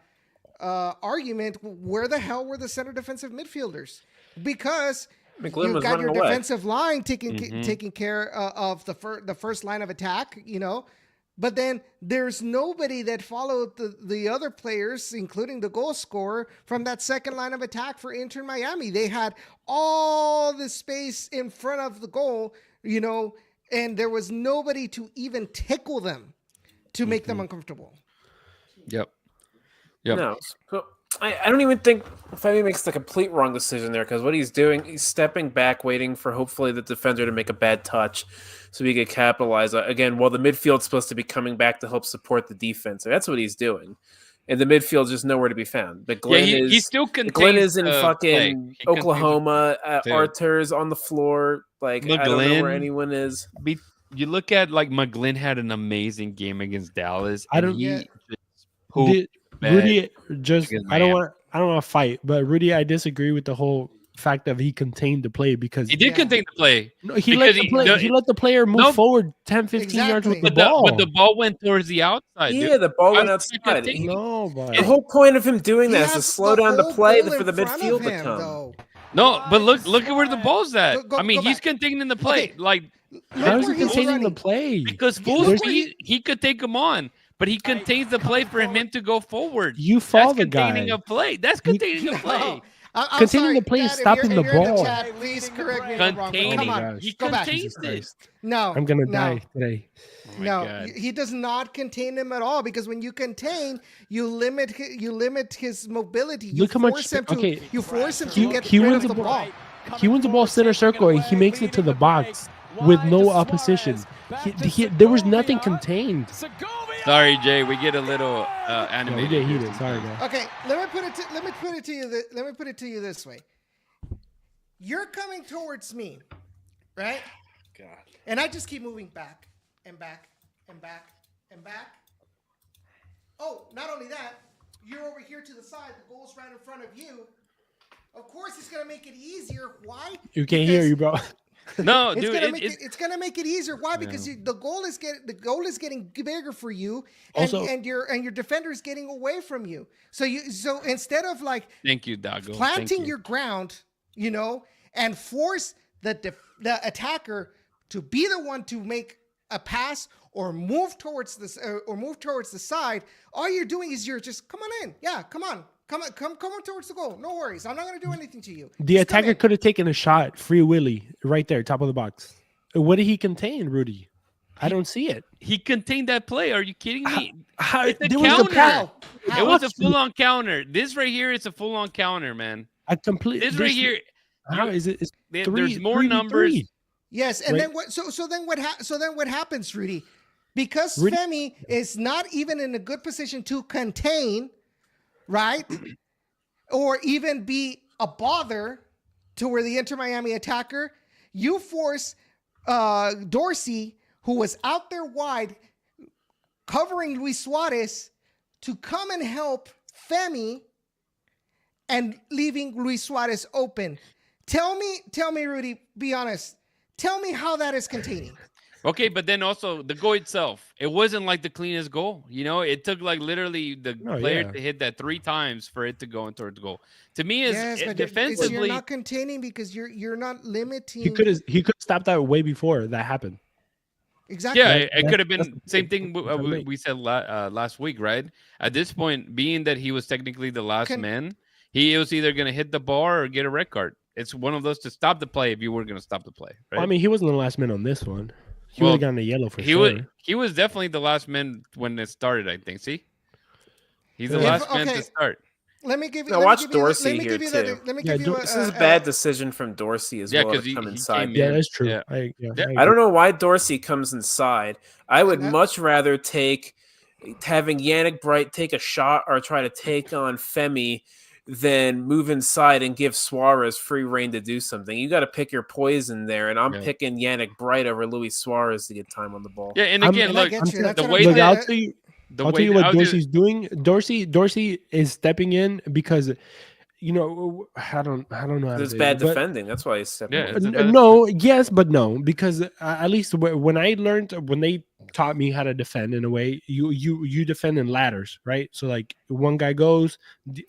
Speaker 6: argument. Where the hell were the center defensive midfielders? Because you've got your defensive line taking care of the first line of attack, but then there's nobody that followed the other players, including the goal scorer, from that second line of attack for Inter Miami. They had all the space in front of the goal, and there was nobody to even tickle them to make them uncomfortable.
Speaker 1: Yep.
Speaker 3: No. So I don't even think Femi makes the complete wrong decision there, because what he's doing, he's stepping back, waiting for hopefully the defender to make a bad touch so he could capitalize. Again, while the midfield's supposed to be coming back to help support the defense. So that's what he's doing. And the midfield's just nowhere to be found. But Glenn Glenn is in fucking Oklahoma. Arthur's on the floor. Like, McGlynn, I don't know where anyone is.
Speaker 1: You look at, like, McGlynn had an amazing game against Dallas.
Speaker 2: Rudy, I don't want to fight, but Rudy, I disagree with the whole fact that he contained the play because
Speaker 1: he did contain the play.
Speaker 2: No, he let the player move forward 10-15 yards with the ball.
Speaker 1: But the ball went towards the outside.
Speaker 3: Yeah, the ball went outside. The whole point of him doing that is to slow down the play for the midfield to come.
Speaker 1: No, but look at where the ball's at. He's containing the play. Like,
Speaker 2: how is he containing the play?
Speaker 1: Because he could take him on. But he contains the play for him to go forward.
Speaker 2: You follow the guy.
Speaker 1: Containing a play. That's containing a play.
Speaker 2: Containing the play is stopping the ball.
Speaker 6: Please correct me if I'm wrong. Come on,
Speaker 1: he contains it.
Speaker 6: No,
Speaker 2: I'm gonna die today.
Speaker 6: He does not contain him at all, because when you contain, you limit his mobility. You force him to get rid of the ball.
Speaker 2: He wins the ball center circle and he makes it to the box with no opposition. There was nothing contained.
Speaker 1: Sorry, Jay. We get a little animated.
Speaker 2: We get heated. Sorry, guys.
Speaker 6: Okay, let me put it to you this way. You're coming towards me, right? God. And I just keep moving back and back and back and back. Oh, not only that, you're over here to the side. The goal's right in front of you. Of course, it's gonna make it easier. Why?
Speaker 2: You can't hear you, bro.
Speaker 1: No,
Speaker 6: it's
Speaker 1: dude,
Speaker 6: it's gonna make it easier. Why? Because the goal is getting bigger for you, and your defender is getting away from you. So instead of like,
Speaker 1: thank you, Dago,
Speaker 6: planting your ground, and force the attacker to be the one to make a pass or move towards the side. All you're doing is you're just come on in, come on. Come on towards the goal. No worries. I'm not going to do anything to you.
Speaker 2: The attacker could have taken a shot, free Willy, right there, top of the box. What did he contain, Rudy? I don't see it.
Speaker 1: He contained that play. Are you kidding me? It's a
Speaker 2: there was
Speaker 1: counter.
Speaker 6: How?
Speaker 1: It was a full-on counter. This right here is a full-on counter, man. This right here.
Speaker 2: How is it? It's
Speaker 1: There's more numbers.
Speaker 6: Yes, and then what? So then what happens, Rudy? Because Femi is not even in a good position to contain, right, or even be a bother to where the Inter Miami attacker. You force Dorsey, who was out there wide, covering Luis Suarez, to come and help Femi, and leaving Luis Suarez open. Tell me, Rudy. Be honest. Tell me how that is containing.
Speaker 1: Okay, but then also the goal itself, it wasn't like the cleanest goal. You know, it took like literally the player to hit that 3 times for it to go towards goal. To me, defensively,
Speaker 6: you're not containing because you're not limiting.
Speaker 2: He could have stopped that way before that happened.
Speaker 6: Exactly.
Speaker 1: Yeah, it could have been same thing we said last week, right? At this point, being that he was technically the last man, he was either going to hit the bar or get a red card. It's one of those to stop the play if you were going to stop the play. Right?
Speaker 2: Well, I mean, he wasn't the last man on this one. He would have gotten a yellow for sure.
Speaker 1: He was definitely the last man when it started, I think. See? He's the last man to start.
Speaker 6: Let me give you.
Speaker 3: Now watch Dorsey here
Speaker 6: too. Let me give you.
Speaker 3: This is a bad decision from Dorsey as well to come inside.
Speaker 2: Yeah, that's true.
Speaker 1: Yeah.
Speaker 2: I
Speaker 3: don't know why Dorsey comes inside. I would much rather having Yannick Bright take a shot or try to take on Femi than move inside and give Suarez free reign to do something. You got to pick your poison there, and I'm picking Yannick Bright over Luis Suarez to get time on the ball.
Speaker 1: Yeah, and again, look,
Speaker 2: the way that I'll tell you what Dorsey's doing. Dorsey is stepping in because, you know, I don't know.
Speaker 3: There's bad defending. That's why he's stepping in.
Speaker 2: No, yes, but no, because at least when they taught me how to defend in a way, you defend in ladders, right? So like one guy goes,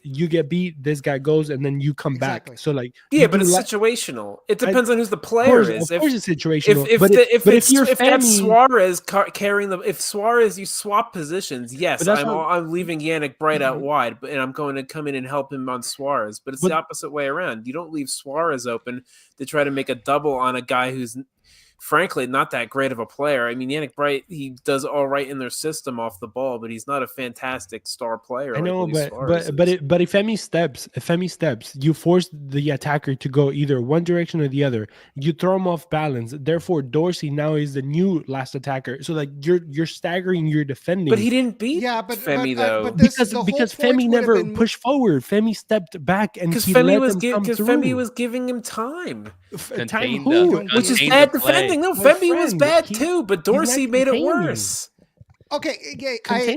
Speaker 2: you get beat, this guy goes, and then you come back. So like
Speaker 3: but it's situational. It depends on who's the player is.
Speaker 2: Of course, it's situational.
Speaker 3: If that's Suarez carrying if Suarez, you swap positions. Yes, I'm leaving Yannick Bright out wide, and I'm going to come in and help him on Suarez. But it's the opposite way around. You don't leave Suarez open to try to make a double on a guy who's frankly not that great of a player. I mean, Yannick Bright, he does all right in their system off the ball, but he's not a fantastic star player.
Speaker 2: I know, but if Femi steps, you force the attacker to go either one direction or the other. You throw him off balance. Therefore, Dorsey now is the new last attacker. So like you're staggering your defending.
Speaker 3: But he didn't beat Femi though,
Speaker 2: because Femi never pushed forward. Femi stepped back and
Speaker 3: Femi was giving him time.
Speaker 2: Time who?
Speaker 3: Which is bad defending. No, Femi was bad too, but Dorsey made it worse.
Speaker 6: Okay, I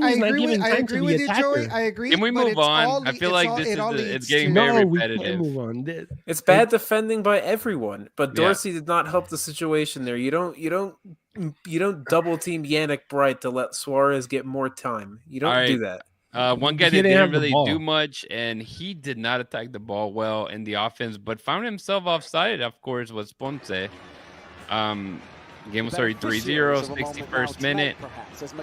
Speaker 6: agree with you, Joey. I agree.
Speaker 1: Can we move on? I feel like it's getting very repetitive.
Speaker 2: We can't move on.
Speaker 3: It's bad defending by everyone, but Dorsey did not help the situation there. You don't double team Yannick Bright to let Suarez get more time. You don't do that.
Speaker 1: One guy that didn't really do much, and he did not attack the ball well in the offense, but found himself offside, of course, was Ponce. Game was 3-0, 61st minute.
Speaker 3: That's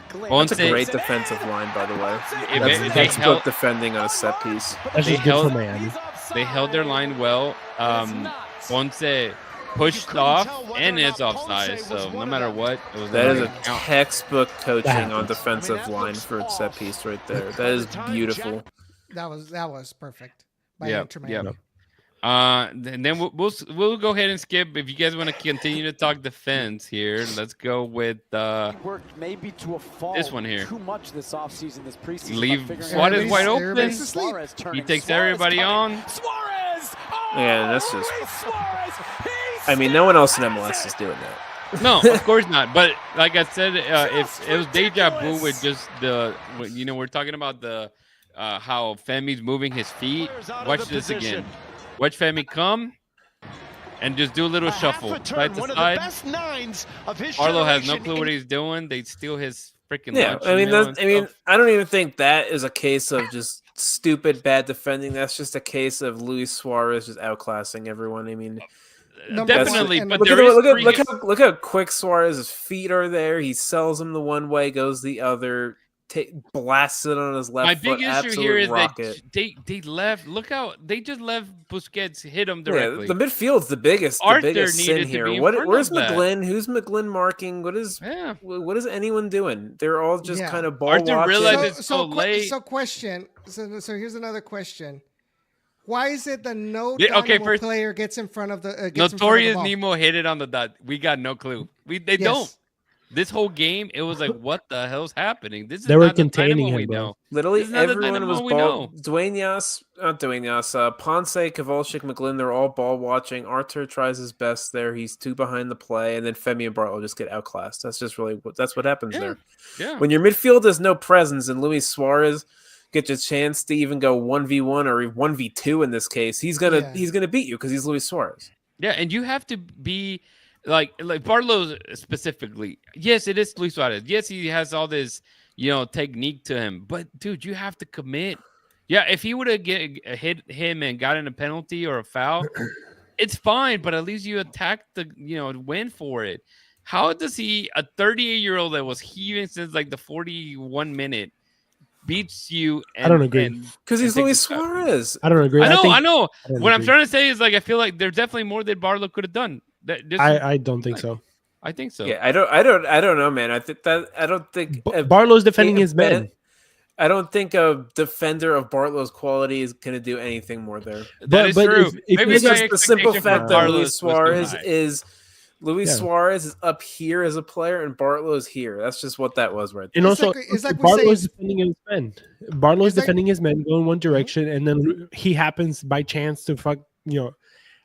Speaker 3: a great defensive line, by the way. That's textbook defending on a set piece.
Speaker 2: They
Speaker 1: held their line well. Ponce pushed off and is offside, so no matter what, it was
Speaker 3: that is a textbook coaching on defensive line for a set piece right there. That is beautiful.
Speaker 6: That was perfect.
Speaker 1: Yeah. And then we'll go ahead and skip. If you guys want to continue to talk defense here, let's go with
Speaker 7: maybe to a fault
Speaker 1: this one here.
Speaker 7: Too much this offseason, this preseason.
Speaker 1: Leave Suarez wide open. He takes everybody on.
Speaker 7: Suarez!
Speaker 3: Yeah, that's just. I mean, no one else in MLS is doing that.
Speaker 1: No, of course not. But like I said, if it was deja vu with just we're talking about the how Femi's moving his feet. Watch this again. Watch Femi come and just do a little shuffle side to side. Arlo has no clue what he's doing. They steal his freaking lunch.
Speaker 3: I don't even think that is a case of just stupid bad defending. That's just a case of Luis Suarez just outclassing everyone. I mean,
Speaker 1: definitely. But
Speaker 3: look how quick Suarez's feet are there. He sells them the one way, goes the other. blasted on his left
Speaker 1: My
Speaker 3: foot.
Speaker 1: big issue
Speaker 3: Absolute
Speaker 1: here is
Speaker 3: rocket.
Speaker 1: that they left. Look how they just left Busquets hit him
Speaker 3: Yeah,
Speaker 1: directly.
Speaker 3: the midfield's the biggest
Speaker 1: Arthur
Speaker 3: sin
Speaker 1: needed to
Speaker 3: here.
Speaker 1: be in
Speaker 3: What?
Speaker 1: front
Speaker 3: Where's
Speaker 1: of that.
Speaker 3: McGlynn? Who's McGlynn marking? What is anyone doing? They're all just kind of ball
Speaker 1: Arthur
Speaker 3: watching.
Speaker 1: realized it's so late.
Speaker 6: So question. So here's another question. Why is it that no
Speaker 1: Okay,
Speaker 6: Dynamo player gets in front of the
Speaker 1: Notorious Nemo hit it on the dot. We got no clue. They don't. This whole game, it was like, what the hell's happening? This is
Speaker 2: They were
Speaker 1: not the
Speaker 2: containing
Speaker 1: Dynamo
Speaker 2: him,
Speaker 1: we
Speaker 2: bro.
Speaker 1: know.
Speaker 3: Literally
Speaker 1: This is not the
Speaker 3: everyone
Speaker 1: Dynamo
Speaker 3: was
Speaker 1: we
Speaker 3: ball.
Speaker 1: know.
Speaker 3: Ponce, Kovalchik, McGlynn, they're all ball watching. Arthur tries his best there. He's 2 behind the play, and then Femi and Bartlow just get outclassed. That's just really what happens there.
Speaker 1: Yeah.
Speaker 3: When your midfield has no presence and Luis Suarez gets a chance to even go 1v1 or 1v2 in this case, he's gonna beat you because he's Luis Suarez.
Speaker 1: Yeah, and you have to be like Barlow specifically. Yes, it is Luis Suarez. Yes, he has all this, technique to him. But dude, you have to commit. Yeah, if he would have hit him and gotten a penalty or a foul, it's fine. But at least you attacked win for it. How does a 38-year-old that was heaving since like the 41 minute beats you?
Speaker 2: I don't agree.
Speaker 3: Because he's Luis Suarez.
Speaker 2: I don't agree.
Speaker 1: I know. What I'm
Speaker 2: agree.
Speaker 1: trying to say is, like, I feel like there's definitely more that Barlow could have done.
Speaker 2: I don't think so.
Speaker 1: I think so.
Speaker 3: Yeah, I don't know, man. I don't think
Speaker 2: Barlow's defending his men.
Speaker 3: I don't think a defender of Bartlow's quality is going to do anything more there.
Speaker 1: That is true.
Speaker 2: Maybe
Speaker 3: it's just the simple fact that Luis Suarez is up here as a player and Bartlow is here. That's just what that was right there.
Speaker 2: And also, Barlow's defending his men. Barlow's defending his men, going one direction, and then he happens by chance to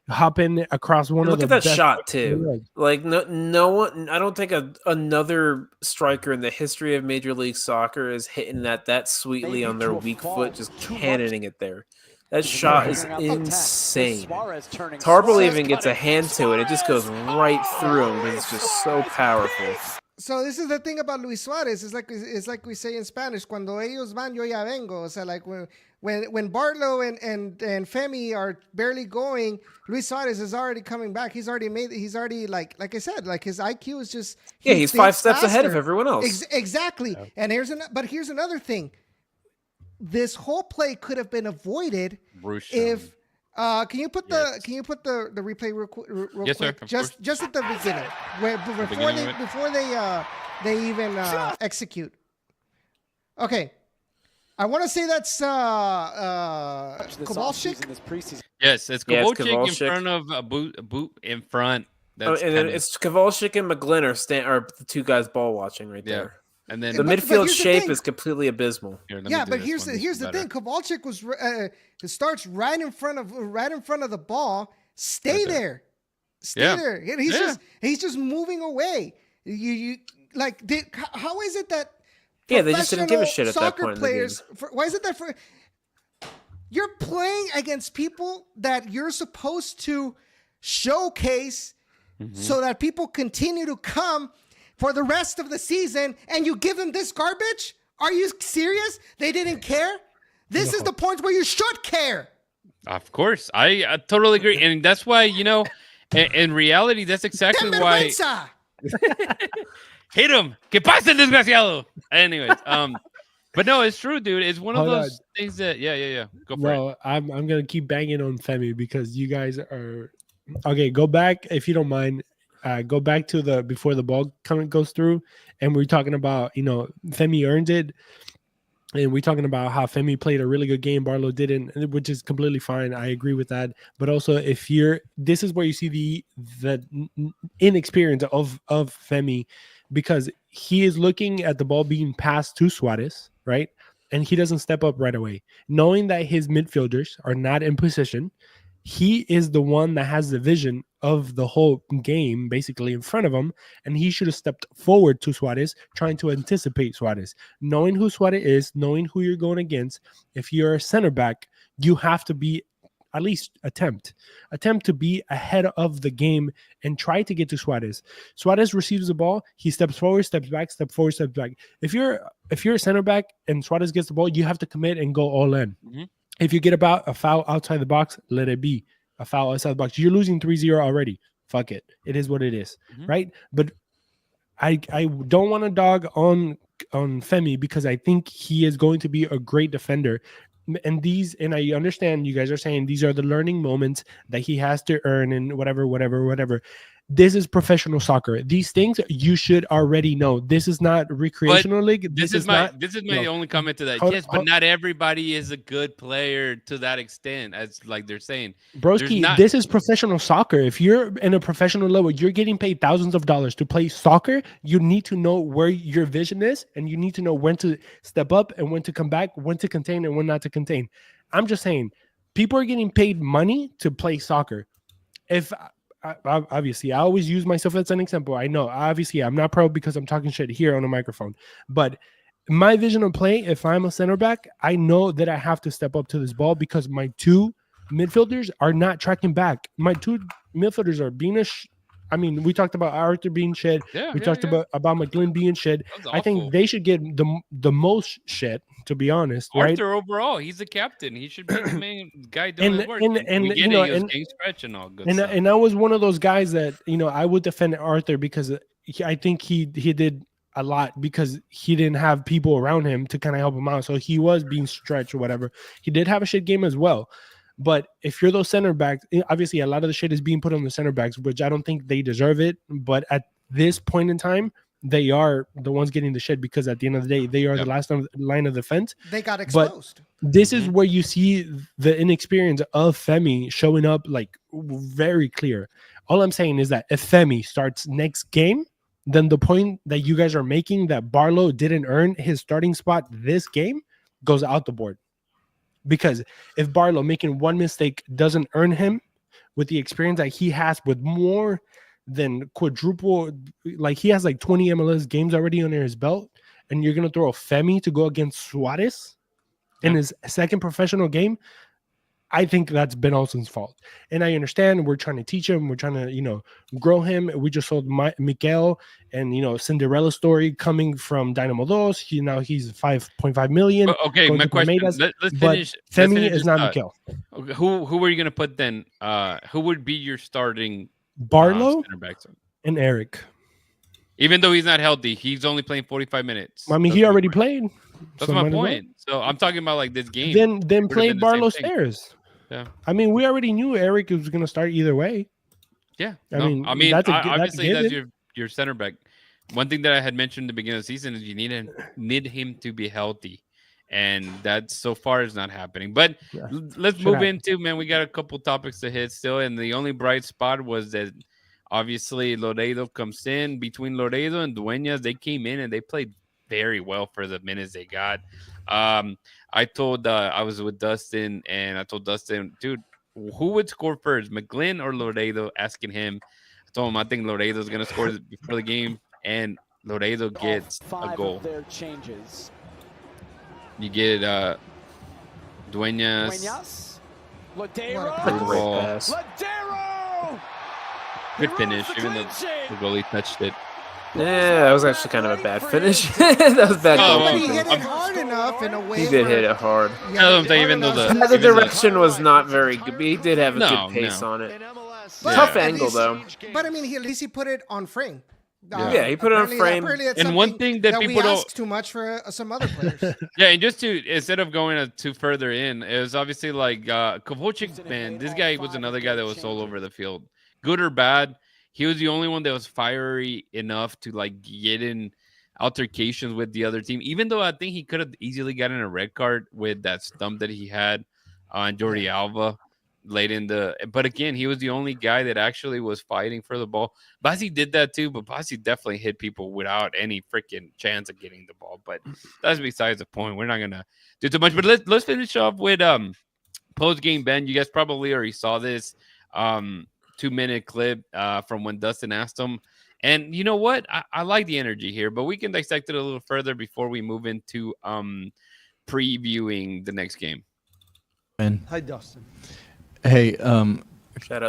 Speaker 2: hop in across one of the.
Speaker 3: Look at that shot too. Like no one. I don't think another striker in the history of Major League Soccer is hitting that sweetly on their weak foot, just cannoning it there. That shot is insane. Tarble even gets a hand to it. It just goes right through him because it's just so powerful.
Speaker 6: So this is the thing about Luis Suarez. It's like we say in Spanish, cuando ellos van, yo ya vengo. O sea, like when Bartlow and Femi are barely going, Luis Suarez is already coming back. He's already like I said, like his IQ is just
Speaker 3: he's 5 steps ahead of everyone else.
Speaker 6: Exactly. Yeah. And here's another thing. This whole play could have been avoided if can you put the replay real quick?
Speaker 1: Yes, sir.
Speaker 6: Just at the beginning, before they even execute. Okay, I want to say that's Kovalchik.
Speaker 1: Yes, it's Kovalchik in front of boot in front.
Speaker 3: And then it's Kovalchik and McGlynn are the 2 guys ball watching right there.
Speaker 1: And then
Speaker 3: the midfield shape is completely abysmal.
Speaker 6: But here's the thing. Kovalchik was starts right in front of the ball. Stay there. And he's just moving away. How is it that
Speaker 3: they just didn't give a shit at that point
Speaker 6: players, in the game. Why is it that you're playing against people that you're supposed to showcase so that people continue to come for the rest of the season, and you give them this garbage? Are you serious? They didn't care? This is the point where you should care.
Speaker 1: Of course. I totally agree. And that's why, in reality, that's exactly why. Hit him. Que pase, desgraciado. Anyways, but no, it's true, dude. It's one of those things that, go for it.
Speaker 2: I'm going to keep banging on Femi because you guys are... Okay, go back, if you don't mind. Go back to before the ball goes through, and we're talking about Femi earned it, and we're talking about how Femi played a really good game, Barlow didn't, which is completely fine. I agree with that. But also, this is where you see the inexperience of Femi, because he is looking at the ball being passed to Suarez, right, and he doesn't step up right away, knowing that his midfielders are not in position. He is the one that has the vision of the whole game basically in front of him, and he should have stepped forward to Suarez, trying to anticipate Suarez, knowing who Suarez is, knowing who you're going against. If you're a center back, you have to be at least attempt to be ahead of the game and try to get to Suarez. Suarez receives the ball, he steps forward, steps back, step forward, steps back. If you're a center back and Suarez gets the ball, you have to commit and go all in. If you get about a foul outside the box, let it be a foul outside the box. You're losing 3-0 already. Fuck it. It is what it is, right? But I don't want to dog on on Femi because I think he is going to be a great defender. And I understand you guys are saying these are the learning moments that he has to earn and whatever. This is professional soccer. These things you should already know. This is not recreational league.
Speaker 1: This is my only comment to that. Yes, but not everybody is a good player to that extent, as like they're saying.
Speaker 2: Broski, this is professional soccer. If you're in a professional level, you're getting paid thousands of dollars to play soccer. You need to know where your vision is, and you need to know when to step up and when to come back, when to contain and when not to contain. I'm just saying, people are getting paid money to play soccer. Obviously, I always use myself as an example. I know, obviously, I'm not pro because I'm talking shit here on a microphone. But my vision of play, if I'm a center back, I know that I have to step up to this ball because my two midfielders are not tracking back. My two midfielders are being we talked about Arthur being shit. We talked about McGlynn being shit. I think they should get the most shit, to be honest.
Speaker 1: Arthur
Speaker 2: right?
Speaker 1: overall, he's the captain. He should be the main guy doing the work.
Speaker 2: And
Speaker 1: we get it. He was game stretch and all good stuff.
Speaker 2: And I was one of those guys that I would defend Arthur because I think he did a lot because he didn't have people around him to kind of help him out. So he was being stretched or whatever. He did have a shit game as well. But if you're those center backs, obviously a lot of the shit is being put on the center backs, which I don't think they deserve it. But at this point in time, they are the ones getting the shit because at the end of the day, they are the last line of defense.
Speaker 6: They got exposed.
Speaker 2: But this is where you see the inexperience of Femi showing up like very clear. All I'm saying is that if Femi starts next game, then the point that you guys are making that Barlow didn't earn his starting spot this game goes out the board. Because if Barlow making one mistake doesn't earn him with the experience that he has with more than quadruple, like he has like 20 MLS games already under his belt, and you're going to throw a Femi to go against Suarez in his second professional game, I think that's Ben Olsen's fault. And I understand we're trying to teach him. We're trying to, grow him. We just sold Miguel and, Cinderella story coming from Dynamo Dos. He's 5.5 million.
Speaker 1: Okay, my question. Let's finish.
Speaker 2: Femi is not Miguel.
Speaker 1: Who were you going to put then? Who would be your starting
Speaker 2: Barlow
Speaker 1: center backs?
Speaker 2: And Eric?
Speaker 1: Even though he's not healthy, he's only playing 45 minutes.
Speaker 2: I mean, he already played.
Speaker 1: That's my point. So I'm talking about like this game.
Speaker 2: Then play Barlow Stairs.
Speaker 1: Yeah.
Speaker 2: I mean, we already knew Eric was going to start either way.
Speaker 1: Yeah.
Speaker 2: I mean,
Speaker 1: obviously that's your center back. One thing that I had mentioned at the beginning of the season is you need him to be healthy. And that so far is not happening. But let's move into, man, we got a couple topics to hit still. And the only bright spot was that obviously Laredo comes in. Between Laredo and Dueñas, they came in and they played very well for the minutes they got. I told I was with Dustin and I told Dustin, dude, who would score first, McGlynn or Laredo? Asking him. I told him I think Laredo's gonna score before the game, and Laredo gets a goal.
Speaker 7: Their changes.
Speaker 1: You get Dueñas.
Speaker 7: Ladero.
Speaker 1: Good finish, even though the goalie touched it.
Speaker 3: Yeah, that was actually kind of a bad finish. That was bad.
Speaker 6: But he hit it hard enough in a way.
Speaker 3: He did hit it hard.
Speaker 1: Even though
Speaker 3: the direction was not very good, but he did have a good pace on it. Tough angle though.
Speaker 6: But I mean, at least he put it on frame.
Speaker 3: Yeah, he put it on frame.
Speaker 1: And one thing that people don't
Speaker 6: ask too much for some other players.
Speaker 1: Yeah, and just to instead of going too further in, it was obviously like Kovalchik, man. This guy was another guy that was all over the field, good or bad. He was the only one that was fiery enough to like get in altercations with the other team, even though I think he could have easily gotten a red card with that stump that he had on Jordi Alba late in the. But again, he was the only guy that actually was fighting for the ball. Bassi did that too, but Bassi definitely hit people without any freaking chance of getting the ball. But that's besides the point. We're not gonna do too much. But let's finish off with post game Ben. You guys probably already saw this. 2-minute clip from when Dustin asked him. And you know what? I like the energy here, but we can dissect it a little further before we move into previewing the next game.
Speaker 9: Hi, Dustin. Hey, a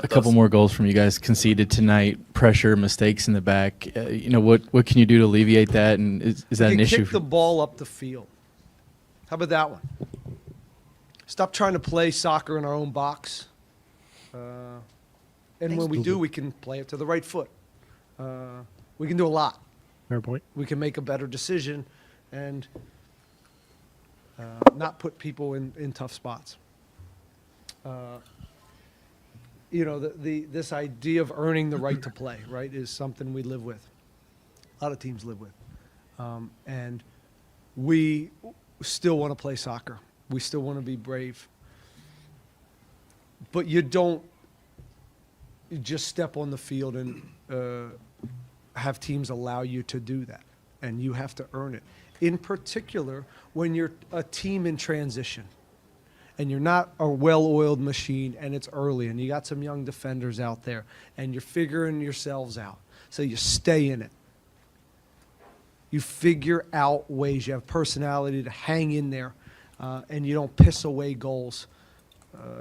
Speaker 9: couple more goals from you guys conceded tonight. Pressure, mistakes in the back. What can you do to alleviate that? And is that an issue?
Speaker 10: Kick the ball up the field. How about that one? Stop trying to play soccer in our own box. And when we do, we can play it to the right foot. We can do a lot.
Speaker 2: Fair point.
Speaker 10: We can make a better decision and not put people in tough spots. This idea of earning the right to play, right, is something we live with. A lot of teams live with. And we still want to play soccer. We still want to be brave. But you don't just step on the field and have teams allow you to do that. And you have to earn it. In particular, when you're a team in transition and you're not a well-oiled machine and it's early and you got some young defenders out there and you're figuring yourselves out. So you stay in it. You figure out ways. You have personality to hang in there, and you don't piss away goals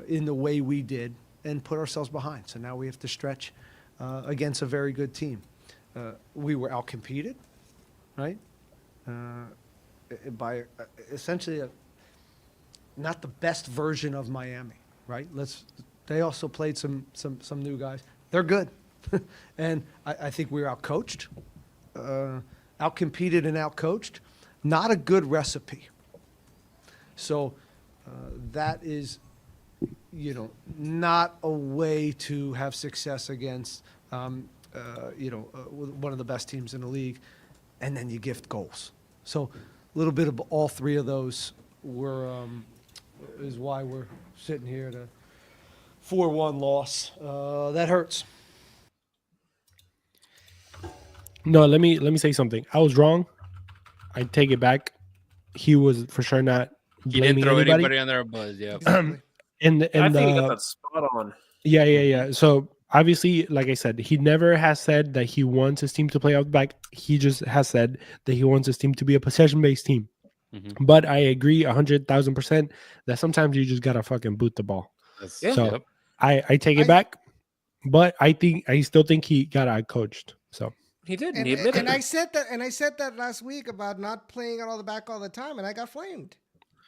Speaker 10: in the way we did and put ourselves behind. So now we have to stretch against a very good team. We were outcompeted, right? By essentially not the best version of Miami, right? They also played some new guys. They're good, and I think we were outcoached. Outcompeted and outcoached, not a good recipe. So that is, not a way to have success against, one of the best teams in the league, and then you gift goals. So a little bit of all three of those is why we're sitting here at a 4-1 loss. That hurts.
Speaker 2: No, let me say something. I was wrong. I take it back. He was for sure not
Speaker 1: He
Speaker 2: blaming
Speaker 1: didn't throw
Speaker 2: anybody.
Speaker 1: anybody under a bus. Yeah.
Speaker 2: And
Speaker 3: I think you got that spot on.
Speaker 2: Yeah. So obviously, like I said, he never has said that he wants his team to play out the back. He just has said that he wants his team to be a possession-based team.
Speaker 1: Mm-hmm.
Speaker 2: But I agree 100,000% that sometimes you just gotta fucking boot the ball. So I take it back, but I still think he got out-coached. So.
Speaker 3: He did.
Speaker 6: And,
Speaker 3: he admitted
Speaker 6: and
Speaker 3: it.
Speaker 6: I said that, and I said that last week about not playing out all the back all the time, and I got flamed.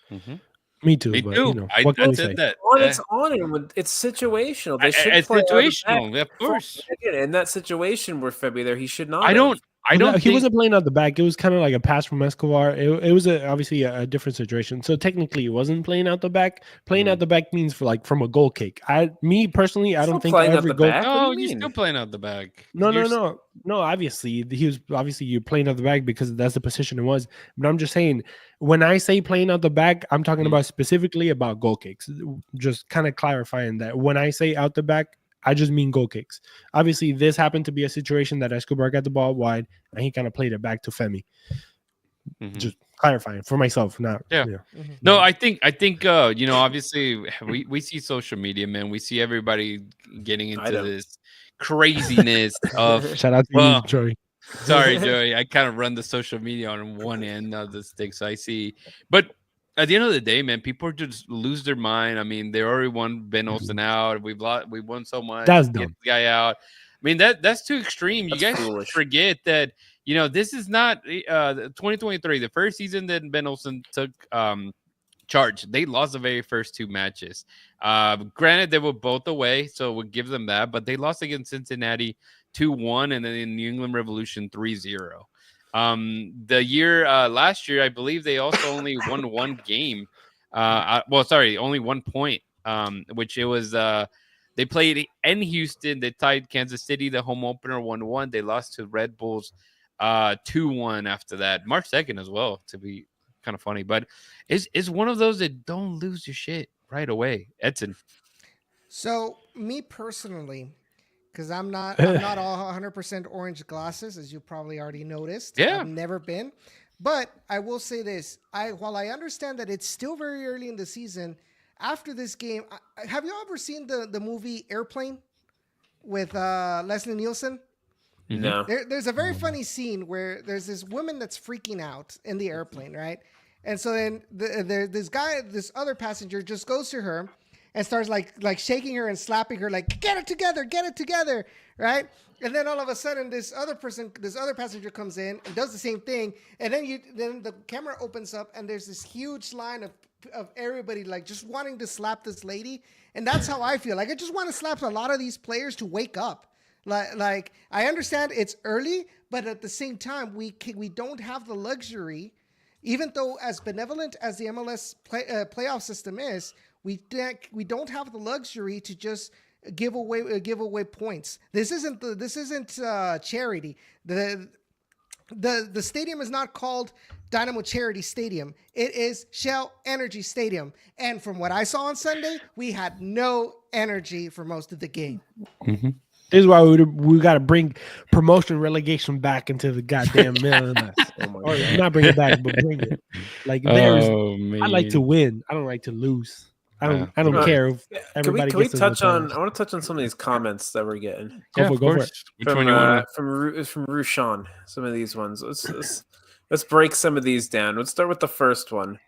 Speaker 1: Mm-hmm.
Speaker 2: Me too.
Speaker 1: Me
Speaker 2: but,
Speaker 1: too.
Speaker 2: what can
Speaker 1: I
Speaker 2: we
Speaker 1: said
Speaker 2: say?
Speaker 1: that.
Speaker 3: It's on him. It's situational. They should
Speaker 1: It's
Speaker 3: play out of the
Speaker 1: situational,
Speaker 3: back.
Speaker 1: of course.
Speaker 3: In that situation where Febby there, he should not.
Speaker 1: I don't
Speaker 2: He
Speaker 1: think
Speaker 2: wasn't playing out the back. It was kind of like a pass from Escobar. It was obviously a different situation. So technically, he wasn't playing out the back. Playing out the back means from a goal kick. Me personally, I don't think every goal.
Speaker 1: No, you're still playing out the back.
Speaker 2: No. Obviously, you're playing out the back because that's the position it was. But I'm just saying, when I say playing out the back, I'm talking about specifically about goal kicks. Just kind of clarifying that when I say out the back, I just mean goal kicks. Obviously, this happened to be a situation that Escobar got the ball wide and he kind of played it back to Femi.
Speaker 1: Mm-hmm.
Speaker 2: Just clarifying for myself. Not
Speaker 1: No, I think obviously we see social media, man. We see everybody getting into this craziness of
Speaker 2: shout out to you, Joey.
Speaker 1: Sorry, Joey. I kind of run the social media on one end of the stick, so I see. But at the end of the day, man, people just lose their mind. I mean, they already won Ben Olsen out. We won so much.
Speaker 2: That's
Speaker 1: Get
Speaker 2: dumb.
Speaker 1: the guy out. I mean, that's too extreme. You guys forget that, this is not 2023, the first season that Ben Olsen took charge. They lost the very first two matches. Granted, they were both away, so we'll give them that. But they lost against Cincinnati 2-1 and then in New England Revolution 3-0. The year last year, I believe they also only won one game. Only 1 point. Which it was they played in Houston. They tied Kansas City, the home opener 1-1. They lost to Red Bulls 2-1 after that. March 2nd as well, to be kind of funny. But it's one of those that don't lose your shit right away. Edson.
Speaker 6: So me personally, because I'm not all 100% orange glasses, as you probably already noticed.
Speaker 1: Yeah.
Speaker 6: I've never been. But I will say this. While I understand that it's still very early in the season, after this game, have you ever seen the movie Airplane with Leslie Nielsen?
Speaker 3: No.
Speaker 6: There's a very funny scene where there's this woman that's freaking out in the airplane, right? And so then this other passenger just goes to her and starts like shaking her and slapping her, like, get it together, right? And then all of a sudden, this other passenger comes in and does the same thing, and then the camera opens up and there's this huge line of everybody like just wanting to slap this lady, and that's how I feel. Like I just want to slap a lot of these players to wake up. Like I understand it's early, but at the same time, we don't have the luxury, even though as benevolent as the MLS playoff system is, we don't have the luxury to just give away points. This isn't charity. The stadium is not called Dynamo Charity Stadium. It is Shell Energy Stadium. And from what I saw on Sunday, we had no energy for most of the game.
Speaker 2: Mm-hmm. This is why we got to bring promotion relegation back into the goddamn MLS. Or not bring it back, but bring it. Like I like to win. I don't like to lose. I don't care if everybody
Speaker 3: can we
Speaker 2: gets
Speaker 3: touch on? I want to touch on some of these comments that we're getting.
Speaker 2: Go for it.
Speaker 1: Which one you want?
Speaker 3: From Rushan. Some of these ones. Let's break some of these down. Let's start with the first one.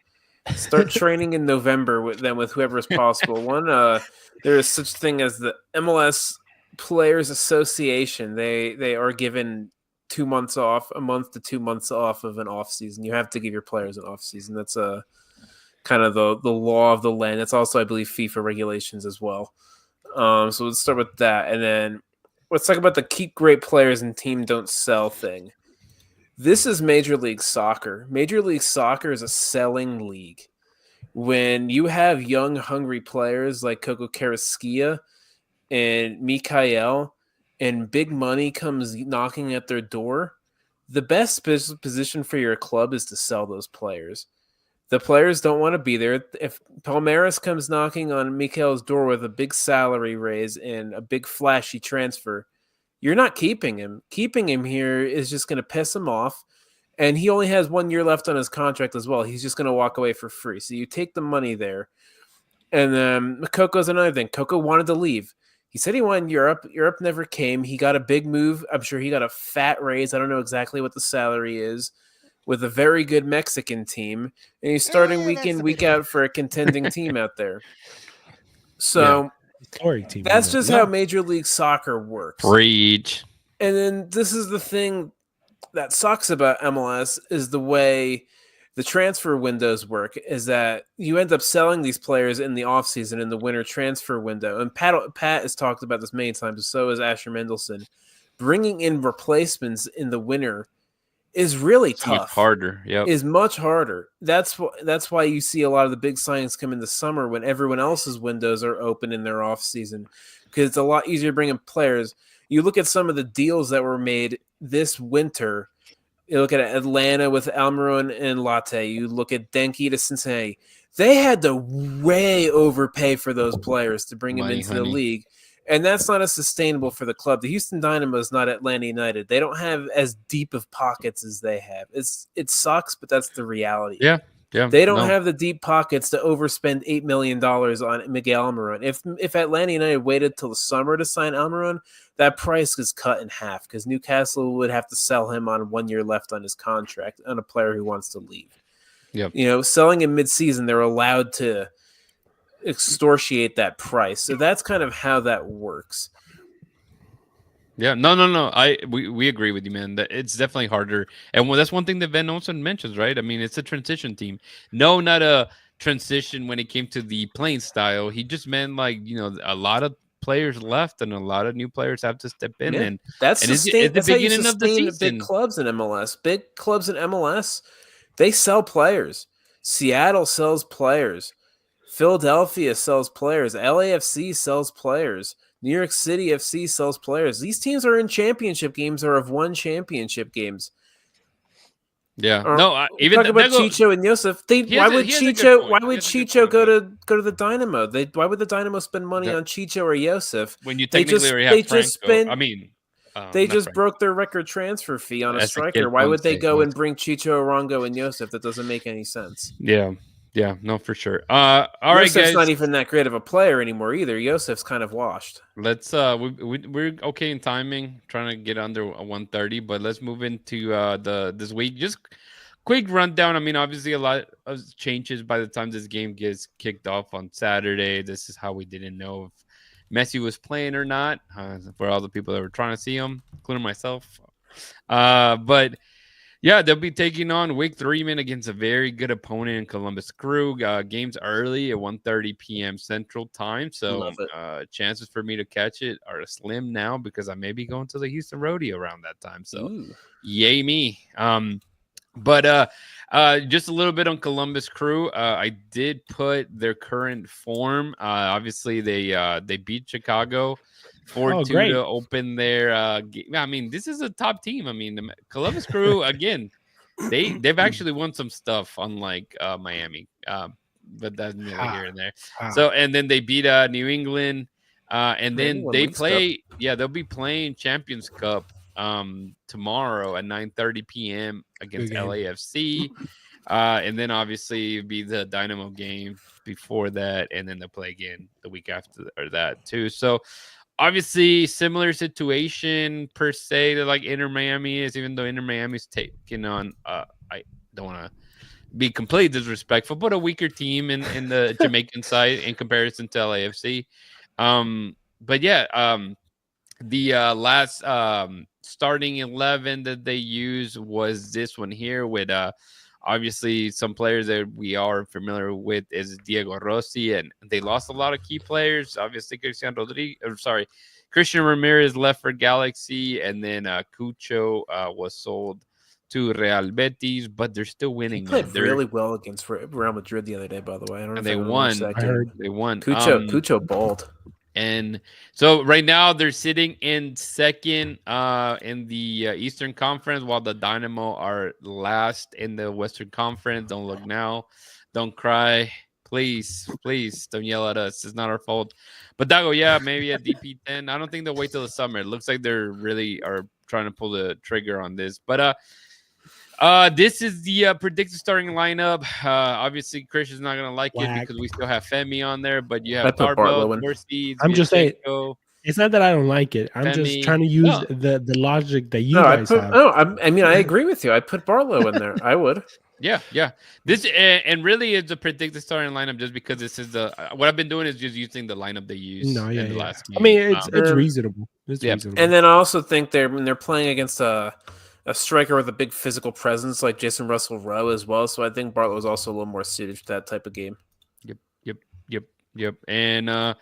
Speaker 3: Start training in November with whoever is possible. One, there is such thing as the MLS Players Association. They are given 2 months off, a month to 2 months off of an off season. You have to give your players an off season. That's a kind of the law of the land. It's also, I believe, FIFA regulations as well. So let's start with that, and then let's talk about the keep great players and team don't sell thing. This is Major League Soccer. Major League Soccer is a selling league. When you have young, hungry players like Coco Carrasquilla and Mikael, and big money comes knocking at their door, the best position for your club is to sell those players. The players don't want to be there. If Palmeiras comes knocking on Mikael's door with a big salary raise and a big flashy transfer, you're not keeping him. Keeping him here is just going to piss him off. And he only has 1 year left on his contract as well. He's just going to walk away for free. So you take the money there. And then Coco's another thing. Coco wanted to leave. He said he wanted Europe. Europe never came. He got a big move. I'm sure he got a fat raise. I don't know exactly what the salary is, with a very good Mexican team. And he's starting week in, week out for a contending team out there. So that's just how Major League Soccer works.
Speaker 1: Preach.
Speaker 3: And then this is the thing that sucks about MLS is the way the transfer windows work, is that you end up selling these players in the offseason in the winter transfer window. And Pat has talked about this many times, so has Asher Mendelson. Bringing in replacements in the winter is really tough.
Speaker 1: Much harder. Yep.
Speaker 3: Is much harder. That's why you see a lot of the big signings come in the summer when everyone else's windows are open in their off season, because it's a lot easier to bring in players. You look at some of the deals that were made this winter. You look at Atlanta with Almiron and Latte. You look at Denki to Cincinnati. They had to way overpay for those players to bring them into the league. And that's not as sustainable for the club. The Houston Dynamo is not Atlanta United. They don't have as deep of pockets as they have. It sucks, but that's the reality.
Speaker 1: Yeah.
Speaker 3: They don't have the deep pockets to overspend $8 million on Miguel Almiron. If Atlanta United waited till the summer to sign Almiron, that price is cut in half because Newcastle would have to sell him on 1 year left on his contract on a player who wants to leave.
Speaker 1: Yep.
Speaker 3: Selling him mid-season, they're allowed to extortiate that price. So that's kind of how that works.
Speaker 1: Yeah, no. We agree with you, man. That it's definitely harder, and that's one thing that Van Olsen mentions, right? I mean, it's a transition team. No, not a transition when it came to the playing style. He just meant a lot of players left, and a lot of new players have to step in.
Speaker 3: Yeah,
Speaker 1: and
Speaker 3: that's
Speaker 1: at the beginning of the season.
Speaker 3: Big clubs in MLS. Big clubs in MLS, they sell players. Seattle sells players. Philadelphia sells players. LAFC sells players. New York City FC sells players. These teams are in championship games or have won championship games.
Speaker 1: Yeah.
Speaker 3: Even talk about Chicho and Yosef. Why would Chicho go to the Dynamo? Why would the Dynamo spend money on Chicho or Yosef
Speaker 1: when you technically already have Franco?
Speaker 3: They just broke their record transfer fee on a striker. Why would they go and bring Chicho, Arango, and Yosef? That doesn't make any sense.
Speaker 1: Yeah, no, for sure. All right, guys.
Speaker 3: Not even that great of a player anymore either. Yosef's kind of washed.
Speaker 1: Let's we're okay in timing, trying to get under 1:30, but let's move into this week. Just quick rundown. I mean, obviously a lot of changes by the time this game gets kicked off on Saturday. This is how we didn't know if Messi was playing or not, for all the people that were trying to see him, including myself. But yeah, they'll be taking on Wake 3-man against a very good opponent in Columbus Crew. Games early at 1:30 p.m. Central Time. So chances for me to catch it are slim now because I may be going to the Houston Rodeo around that time. So yay me. But just a little bit on Columbus Crew. I did put their current form. Obviously, they beat Chicago 4-2 to open their game. I mean, this is a top team. I mean, the Columbus Crew again. They've actually won some stuff, unlike Miami. But that's neither here and there. So and then they beat New England. And then they play. Yeah, they'll be playing Champions Cup tomorrow at 9:30 p.m. against LAFC. And then obviously it'll be the Dynamo game before that, and then they'll play again the week after or that too. So obviously similar situation per se to like Inter Miami is, even though Inter Miami's taking on I don't want to be completely disrespectful, but a weaker team in the Jamaican side in comparison to LAFC. But yeah, the last starting 11 that they used was this one here with obviously some players that we are familiar with is Diego Rossi, and they lost a lot of key players. Obviously Christian Ramirez left for Galaxy, and then Cucho was sold to Real Betis, but they're still winning.
Speaker 3: He played really well against Real Madrid the other day, by the way. I don't know.
Speaker 1: And they won.
Speaker 3: I heard
Speaker 1: they won.
Speaker 3: Cucho balled.
Speaker 1: And so right now they're sitting in second in the Eastern Conference, while the Dynamo are last in the Western Conference. Don't look now. Don't cry. Please don't yell at us. It's not our fault. But Dago, yeah, maybe a DP10. I don't think they'll wait till the summer. It looks like they're really are trying to pull the trigger on this. But this is the predicted starting lineup. Obviously, Chris is not going to like it because we still have Femi on there, but you have Darbo, Morseeds.
Speaker 2: I'm just saying, it's not that I don't like it. I'm just trying to use the logic that you guys have.
Speaker 3: I mean, I agree with you. I put Barlow in there. I would.
Speaker 1: Yeah. This and really it's a predicted starting lineup just because this is the what I've been doing is just using the lineup they used in the last game.
Speaker 2: I mean, it's reasonable. It's reasonable.
Speaker 3: And then I also think when they're playing against a striker with a big physical presence like Jason Russell Rowe as well. So I think Bartlett was also a little more suited for that type of game.
Speaker 1: Yep. And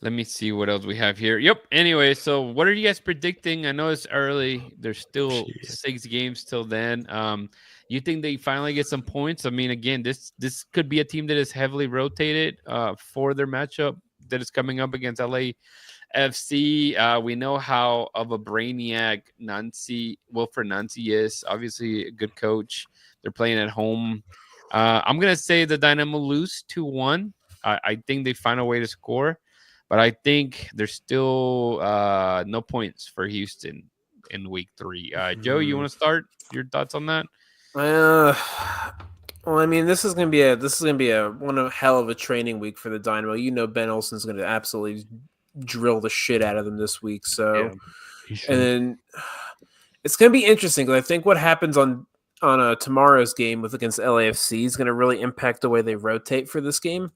Speaker 1: let me see what else we have here. Yep. Anyway, so what are you guys predicting? I know it's early. There's still 6 games till then. You think they finally get some points? I mean, again, this could be a team that is heavily rotated for their matchup that is coming up against LAFC. We know how of a brainiac Wilfred Nancy is. Obviously, a good coach. They're playing at home. I'm going to say the Dynamo lose 2-1. I think they find a way to score, but I think there's still no points for Houston in week 3. Joe, you want to start? Your thoughts on that?
Speaker 3: Well, I mean, this is gonna be a hell of a training week for the Dynamo. You know, Ben Olsen's gonna absolutely drill the shit out of them this week. So, and then it's gonna be interesting because I think what happens on tomorrow's game against LAFC is gonna really impact the way they rotate for this game.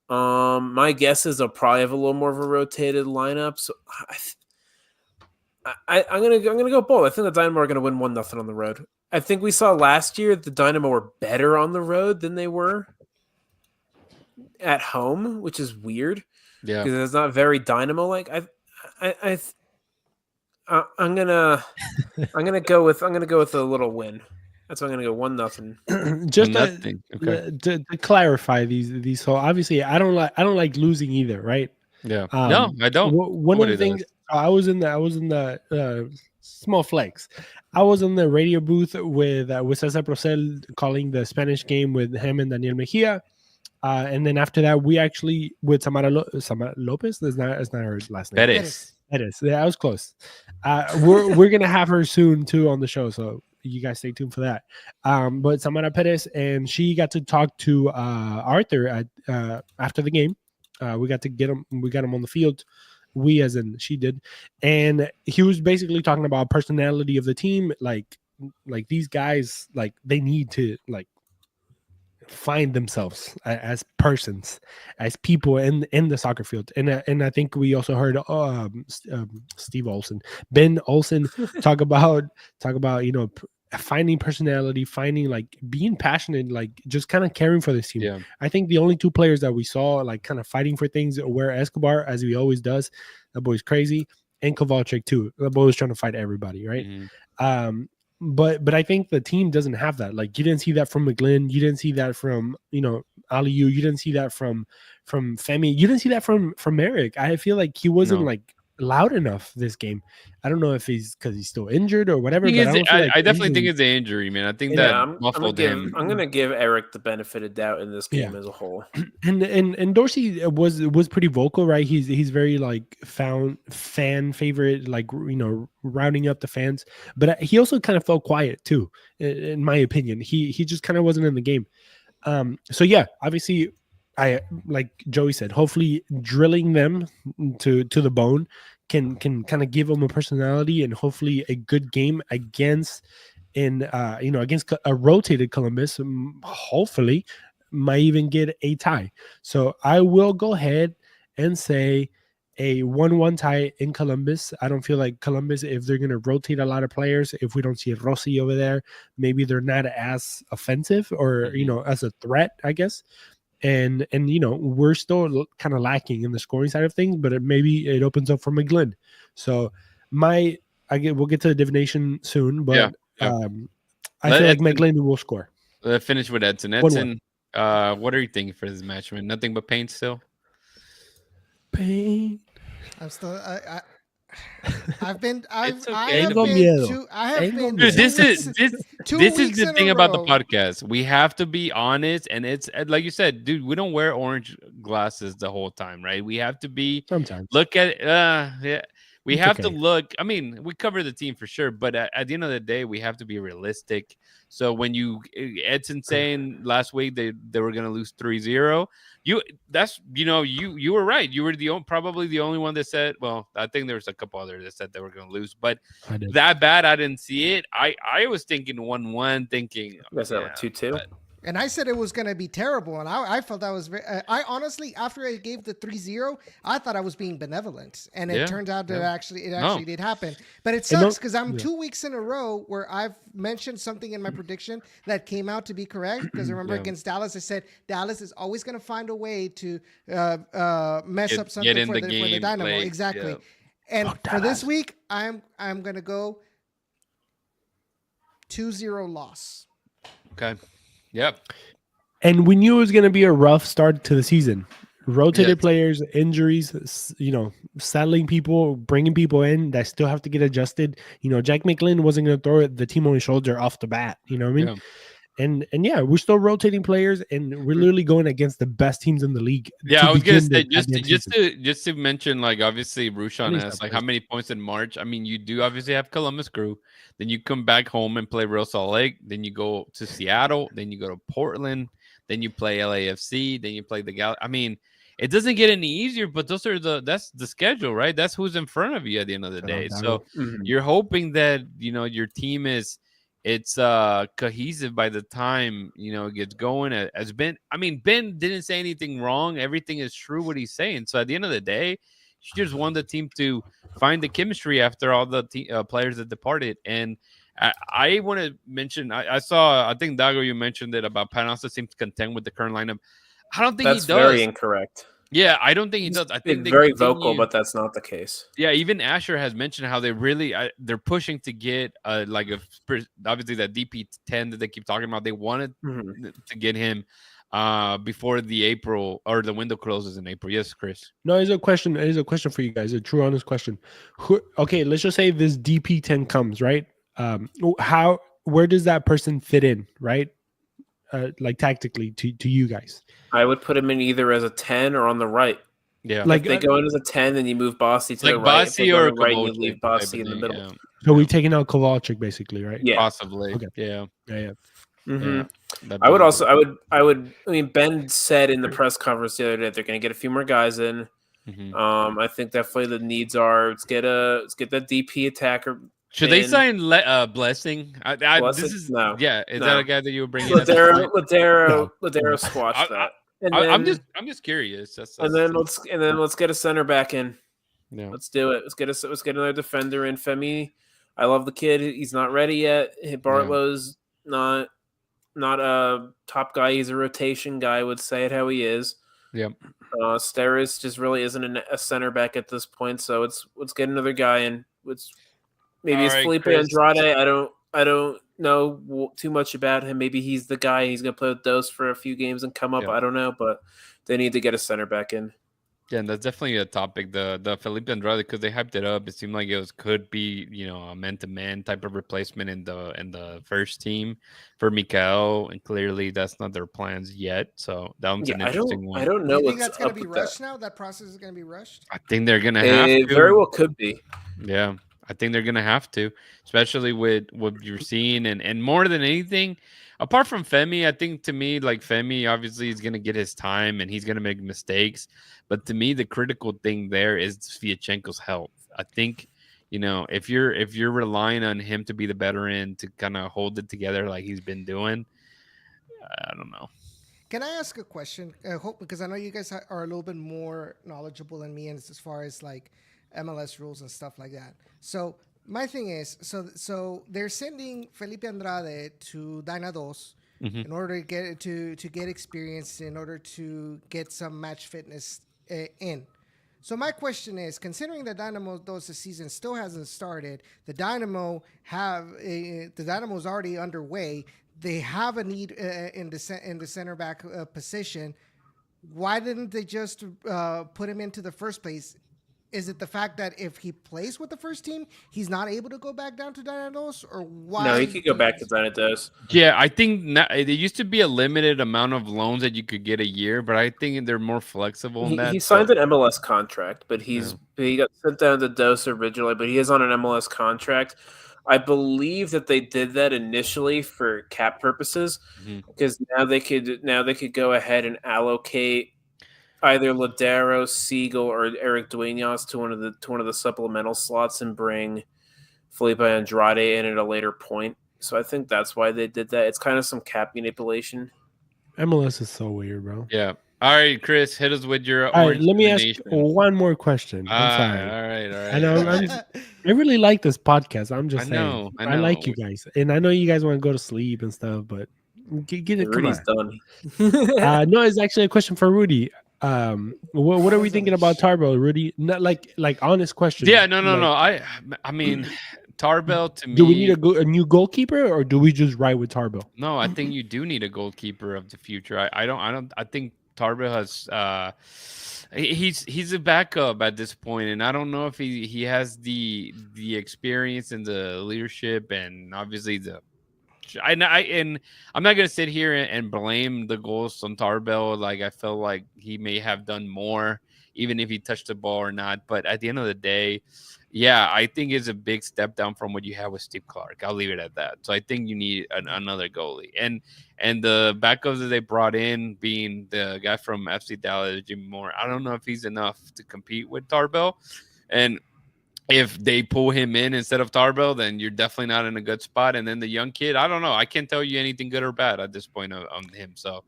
Speaker 3: My guess is they'll probably have a little more of a rotated lineup. So I'm gonna go bold. I think the Dynamo are gonna win 1-0 on the road. I think we saw last year the Dynamo were better on the road than they were at home, which is weird.
Speaker 1: Yeah,
Speaker 3: because it's not very Dynamo like. I'm gonna go with a little win. That's why I'm gonna go 1-0.
Speaker 2: Just to clarify these. So obviously, I don't like losing either, right?
Speaker 1: Yeah. No, I don't.
Speaker 2: One of the things I was in the small flex. I was in the radio booth with Cesar Procel calling the Spanish game with him and Daniel Mejia. And then after that, we actually with Samara Lopez. That's not her last name. Perez. Yeah, I was close. We're gonna have her soon too on the show, so you guys stay tuned for that. But Samara Perez, and she got to talk to Arthur at after the game. We got to get him. We got him on the field. We, as in she did, and he was basically talking about personality of the team. Like these guys, like they need to find themselves as persons, as people in the soccer field. And I think we also heard Steve Olsen, Ben Olsen talk about finding personality, finding being passionate, just kind of caring for this team.
Speaker 1: Yeah.
Speaker 2: I think the only 2 players that we saw kind of fighting for things were Escobar, as he always does. That boy's crazy, and Kovalchik too. That boy was trying to fight everybody, right?
Speaker 1: Mm-hmm.
Speaker 2: but I think the team doesn't have that. Like you didn't see that from McGlynn, you didn't see that from Aliu, you didn't see that from Femi, you didn't see that from Eric. I feel like he wasn't like loud enough this game. I don't know if he's because he's still injured or whatever. But
Speaker 1: I definitely think it's the injury, man. I think that muffled him.
Speaker 3: I'm gonna give Eric the benefit of doubt in this game as a whole.
Speaker 2: And Dorsey was pretty vocal, right? He's very like fan favorite, like rounding up the fans. But he also kind of felt quiet too, in my opinion. He just kind of wasn't in the game. So yeah, obviously. I like Joey said, hopefully drilling them to the bone can kind of give them a personality and hopefully a good game against against a rotated Columbus. Hopefully might even get a tie. So I will go ahead and say a 1-1 tie in Columbus. I don't feel like Columbus, if they're going to rotate a lot of players, if we don't see Rossi over there, maybe they're not as offensive or, as a threat, I guess. And we're still kind of lacking in the scoring side of things, but maybe it opens up for McGlynn. So we'll get to the divination soon, but I feel like McGlynn will score.
Speaker 1: Let's finish with Edson. Edson, what are you thinking for this match, man? Nothing but pain still?
Speaker 2: Pain.
Speaker 6: I'm still I've been
Speaker 1: This is the thing about the podcast. We have to be honest, and it's like you said, dude. We don't wear orange glasses the whole time, right? We have to be
Speaker 2: sometimes
Speaker 1: look at We have to look. I mean, we cover the team for sure, but at the end of the day, we have to be realistic. So when Edson saying last week they were going to lose 3-0, you were right. You were probably the only one that said. Well, I think there was a couple others that said they were going to lose, but that bad, I didn't see it. I was thinking 1-1, thinking
Speaker 3: 2-2.
Speaker 6: And I said it was going to be terrible. And I felt that was very, I honestly, after I gave the 3-0, I thought I was being benevolent. And it turned out that it did happen. But it sucks because I'm 2 weeks in a row where I've mentioned something in my prediction that came out to be correct. Because remember against Dallas, I said Dallas is always going to find a way to mess up something for the Dynamo.
Speaker 1: Late.
Speaker 6: Exactly. And for this week, I'm going to go 2-0 loss.
Speaker 1: Okay. Yep.
Speaker 2: And we knew it was going to be a rough start to the season. Rotated players, injuries, settling people, bringing people in that still have to get adjusted. Jack McGlynn wasn't going to throw the team on his shoulder off the bat. You know what I mean? Yeah. And we're still rotating players, and we're literally going against the best teams in the league.
Speaker 1: Yeah, I was gonna say just to mention, like obviously Rushan has like how many points in March. I mean, you do obviously have Columbus Crew, then you come back home and play Real Salt Lake, then you go to Seattle, then you go to Portland, then you play LAFC, then you play the Gal. I mean, it doesn't get any easier, but that's the schedule, right? That's who's in front of you at the end of the day. So you're hoping that your team it's cohesive by the time it gets going. As Ben didn't say anything wrong. Everything is true what he's saying. So at the end of the day, she just want the team to find the chemistry after all the players that departed. And I want to mention, I think Dago, you mentioned it about Panosa seems content with the current lineup. I don't think he does.
Speaker 3: That's very incorrect.
Speaker 1: Yeah, I don't think he does. I think
Speaker 3: they're very vocal, but that's not the case.
Speaker 1: Yeah, even Asher has mentioned how they really they're pushing to get obviously that DP10 that they keep talking about. They wanted to get him before the April or the window closes in April. Yes, Chris.
Speaker 2: No, it's a question. It is a question for you guys. A true, honest question. Okay, let's just say this DP10 comes, right? Where does that person fit in, right? Like tactically to you guys.
Speaker 3: I would put him in either as a 10 or on the right.
Speaker 1: Yeah.
Speaker 3: Like if they go in as a 10, then you move Bossy to the right.
Speaker 1: Bossy or
Speaker 3: right, you leave Bossy in the middle.
Speaker 1: Yeah.
Speaker 2: So we're taking out Kovalchik basically, right?
Speaker 3: Yeah.
Speaker 1: Possibly.
Speaker 2: Okay.
Speaker 1: Yeah.
Speaker 3: Mm-hmm. Yeah. I mean, Ben said in the press conference the other day they're going to get a few more guys in. I think definitely the needs are let's get that DP attacker.
Speaker 1: Should they sign Blessing?
Speaker 3: Blessing?
Speaker 1: This is
Speaker 3: no.
Speaker 1: Yeah, is that a guy that you were bringing?
Speaker 3: Ladero squashed that. And then,
Speaker 1: I'm just curious.
Speaker 3: Let's get a center back in.
Speaker 1: Yeah.
Speaker 3: Let's do it. Let's get another defender in. Femi, I love the kid. He's not ready yet. Bartlow's not a top guy. He's a rotation guy. I would say it how he is.
Speaker 1: Yep.
Speaker 3: Steris just really isn't a center back at this point. So let's get another guy in. Maybe it's Felipe Andrade. I don't know too much about him. Maybe he's the guy. He's going to play with Dose for a few games and come up.
Speaker 1: Yeah.
Speaker 3: I don't know, but they need to get a center back in.
Speaker 1: Yeah, and that's definitely a topic. The Felipe Andrade, because they hyped it up. It seemed like could be a man-to-man type of replacement in the first team for Mikael, and clearly that's not their plans yet. So that one's an interesting one.
Speaker 3: I don't
Speaker 6: Do
Speaker 3: know
Speaker 6: you think
Speaker 3: what's
Speaker 6: that's going
Speaker 3: up
Speaker 6: to be
Speaker 3: with
Speaker 6: rushed
Speaker 3: that.
Speaker 6: now? That process is going to be rushed?
Speaker 1: I think they're gonna have to.
Speaker 3: It very well could be.
Speaker 1: Yeah, I think they're gonna have to, especially with what you're seeing, and more than anything, apart from Femi, I think to me, like Femi, obviously is gonna get his time and he's gonna make mistakes, but to me, the critical thing there is Sviatchenko's health. I think, if you're relying on him to be the veteran to kind of hold it together like he's been doing, I don't know.
Speaker 6: Can I ask a question? Because I know you guys are a little bit more knowledgeable than me as far as like MLS rules and stuff like that. So my thing is, so they're sending Felipe Andrade to Dyna Dos in order to get experience, in order to get some match fitness in. So my question is, considering the Dynamo Dos season still hasn't started, the Dynamo's already underway. They have a need in the center back position. Why didn't they just put him into the first place? Is it the fact that if he plays with the first team, he's not able to go back down to Dynados, or why?
Speaker 3: No, he could go back to Dynados.
Speaker 1: Yeah, I think there used to be a limited amount of loans that you could get a year, but I think they're more flexible in that.
Speaker 3: He signed an MLS contract, but he got sent down to Dos originally, but he is on an MLS contract. I believe that they did that initially for cap purposes, because now they could go ahead and allocate either Ladero, Siegel, or Eric Duenas to one of the supplemental slots and bring Felipe Andrade in at a later point. So I think that's why they did that. It's kind of some cap manipulation.
Speaker 2: MLS is so weird, bro.
Speaker 1: Yeah. All right, Chris, hit us with your.
Speaker 2: All right, let me ask one more question. I'm sorry.
Speaker 1: All right.
Speaker 2: I know. I really like this podcast. I'm just saying.
Speaker 1: I know.
Speaker 2: I like you guys, and I know you guys want to go to sleep and stuff, but get it.
Speaker 3: Rudy's done.
Speaker 2: No, it's actually a question for Rudy. What are we thinking about Tarbell, Rudy? Not like honest question.
Speaker 1: Yeah, no. I mean, Tarbell to me.
Speaker 2: Do we need a new goalkeeper, or do we just ride with Tarbell?
Speaker 1: No, I think you do need a goalkeeper of the future. I think Tarbell has. He's a backup at this point, and I don't know if he has the experience and the leadership, and obviously and I'm not gonna sit here and blame the goals on Tarbell. Like, I felt like he may have done more, even if he touched the ball or not. But at the end of the day, yeah, I think it's a big step down from what you have with Steve Clark. I'll leave it at that. So I think you need another goalie, and the backups that they brought in, being the guy from FC Dallas, Jimmy Moore. I don't know if he's enough to compete with Tarbell, and if they pull him in instead of Tarbell, then you're definitely not in a good spot. And then the young kid, I don't know. I can't tell you anything good or bad at this point on him. So,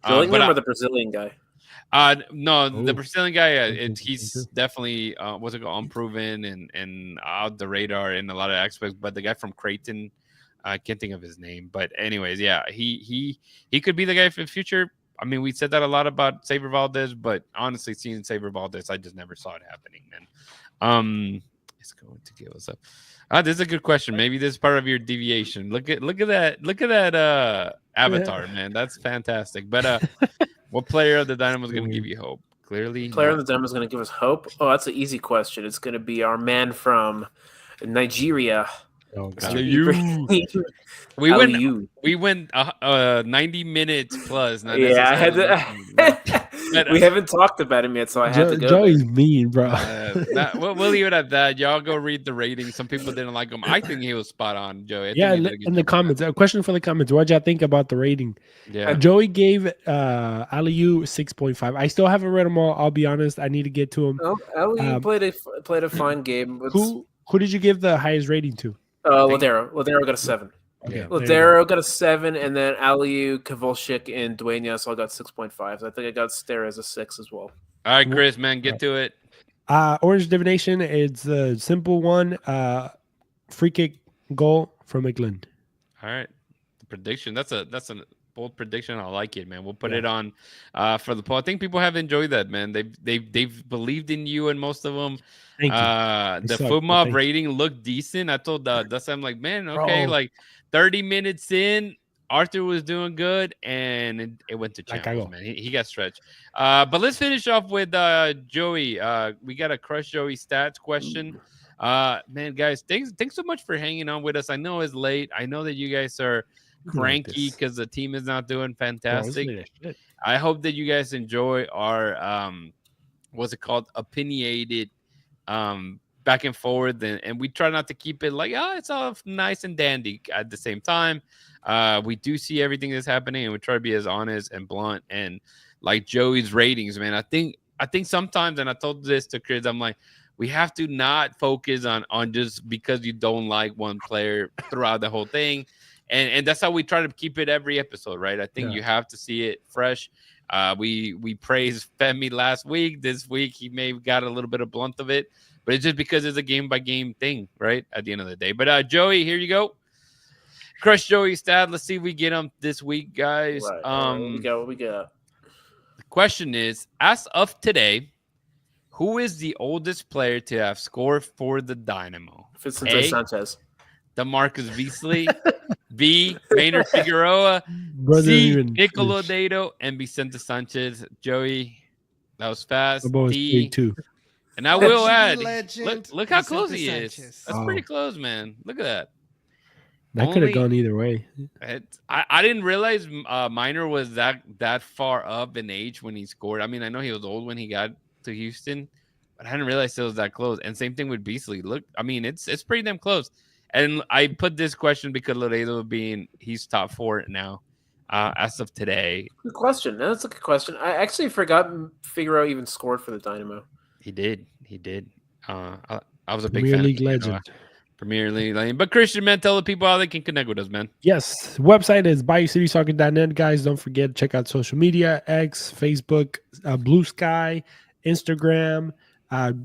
Speaker 3: Gillingham or the Brazilian guy?
Speaker 1: No, the Brazilian guy, he's definitely unproven and out the radar in a lot of aspects. But the guy from Creighton, I can't think of his name. But anyways, yeah, he could be the guy for the future. I mean, we said that a lot about Saber Valdez, but honestly, seeing Saber Valdez, I just never saw it happening, man. It's going to give us up. This is a good question. Maybe this is part of your deviation. Look at that avatar, man. That's fantastic. But what player of the Dynamo is going to give you hope? Clearly,
Speaker 3: player of the Dynamo is going to give us hope. Oh, that's an easy question. It's going to be our man from Nigeria.
Speaker 2: Oh, God.
Speaker 1: We went 90 minutes plus.
Speaker 3: Yeah, I had to. We haven't talked about him yet, so I had to go.
Speaker 2: Joey's mean, bro.
Speaker 1: We'll leave it at that. Y'all go read the ratings. Some people didn't like him. I think he was spot on, Joey.
Speaker 2: In the comments. A question for the comments. What y'all think about the rating?
Speaker 1: Yeah.
Speaker 2: Joey gave Aliu 6.5. I still haven't read them all. I'll be honest. I need to get to him.
Speaker 3: Oh, Aliu played a fine game.
Speaker 2: Who did you give the highest rating to?
Speaker 3: Ladero. Ladero got a 7.
Speaker 2: Okay,
Speaker 3: Ladero got a 7, and then Aliu, Kowalczyk, and Duenas all got 6.5. So I think I got Suarez a 6 as well.
Speaker 1: All right, Chris, man, get to it.
Speaker 2: Orange Divination. It's a simple one. Free kick goal from McGlynn.
Speaker 1: All right, the prediction. That's bold prediction. I like it, man. We'll put it on for the poll. I think people have enjoyed that, man. They've believed in you, and most of them.
Speaker 2: Thank you.
Speaker 1: The Food Mob rating looked decent. I told Dustin, I'm like, man, okay, like 30 minutes in, Arthur was doing good, and it went to channels, man. He got stretched. But let's finish off with Joey. We got a Crush Joey stats question. Man, guys, thanks so much for hanging on with us. I know it's late. I know that you guys are cranky because the team is not doing fantastic. I hope that you guys enjoy our what's it called, opinionated back and forth, and we try not to keep it like, it's all nice and dandy. At the same time, we do see everything that's happening, and we try to be as honest and blunt. And like Joey's ratings, man, I think sometimes, and I told this to Chris, I'm like, we have to not focus on just because you don't like one player throughout the whole thing. And that's how we try to keep it every episode, right? I think you have to see it fresh. We praised Femi last week. This week, he may have got a little bit of blunt of it, but it's just because it's a game-by-game thing, right? At the end of the day. But Joey, here you go. Crush Joey stat. Let's see if we get him this week, guys.
Speaker 3: Right. What we got?
Speaker 1: The question is, as of today, who is the oldest player to have scored for the Dynamo?
Speaker 3: Vicente Sanchez.
Speaker 1: DeMarcus Beasley. B. Maynard Figueroa. C. Nicolo Dato. And Vicente Sanchez. Joey, that was fast. D. And I will add, look how close he is. That's pretty close, man. Look at that.
Speaker 2: That could have gone either way.
Speaker 1: I didn't realize Minor was that far up in age when he scored. I mean, I know he was old when he got to Houston, but I didn't realize it was that close. And same thing with Beasley. Look, I mean, it's pretty damn close. And I put this question because Laredo he's top 4 now as of today.
Speaker 3: Good question. That's a good question. I actually forgot Figueroa even scored for the Dynamo.
Speaker 1: He did. I was a big
Speaker 2: Premier
Speaker 1: fan
Speaker 2: League legend.
Speaker 1: Premier League legend. But Christian, man, tell the people how they can connect with us, man.
Speaker 2: Yes. Website is BayouCitySoccer.net, guys. Don't forget, check out social media, X, Facebook, Blue Sky, Instagram.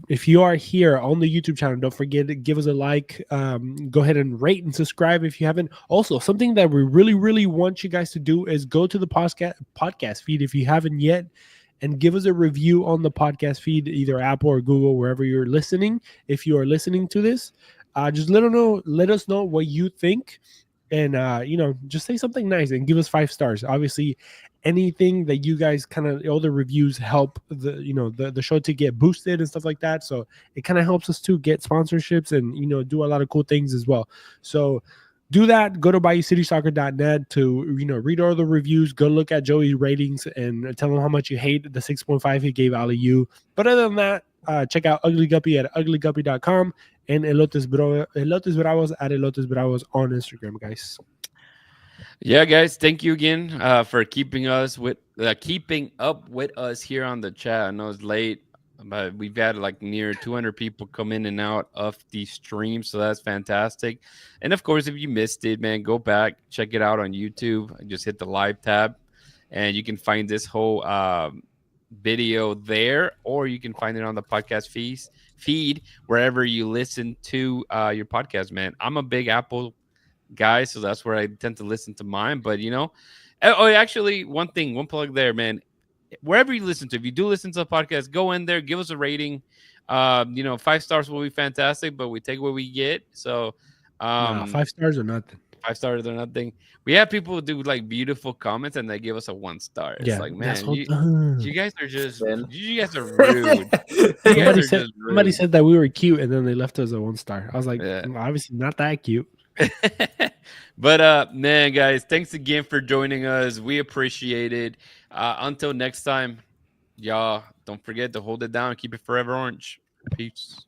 Speaker 2: If you are here on the YouTube channel, don't forget to give us a like. Go ahead and rate and subscribe if you haven't. Also, something that we really, really want you guys to do is go to the podcast feed if you haven't yet, and give us a review on the podcast feed, either Apple or Google, wherever you're listening. If you are listening to this, just let us know what you think, and just say something nice and give us 5 stars. Obviously, anything that you guys all the reviews help the show to get boosted and stuff like that. So it kind of helps us to get sponsorships and do a lot of cool things as well. So do that. Go to BayouCitySoccer.net to read all the reviews. Go look at Joey's ratings and tell him how much you hate the 6.5 he gave Aliu. But other than that, check out Ugly Guppy at uglyguppy.com and Elotes Bravos at Elotes Bravos on Instagram, guys.
Speaker 1: Yeah, guys, thank you again for keeping up with us here on the chat. I know it's late, but we've had like near 200 people come in and out of the stream, so that's fantastic. And of course, if you missed it, man, go back, check it out on YouTube. Just hit the live tab, and you can find this whole video there, or you can find it on the podcast feed wherever you listen to your podcast, man. I'm a big Apple guy, so that's where I tend to listen to mine. But actually, one plug there, man. Wherever you listen to, if you do listen to the podcast, go in there, give us a rating. 5 stars will be fantastic, but we take what we get. So
Speaker 2: 5 stars or nothing.
Speaker 1: 5 stars or nothing. We have people who do like beautiful comments and they give us a 1 star. It's like, man, you guys are just you guys are rude.
Speaker 2: Somebody said that we were cute and then they left us a 1 star. I was like, obviously not that cute.
Speaker 1: But man, guys, thanks again for joining us. We appreciate it. Until next time, y'all, don't forget to hold it down, keep it forever orange. Peace.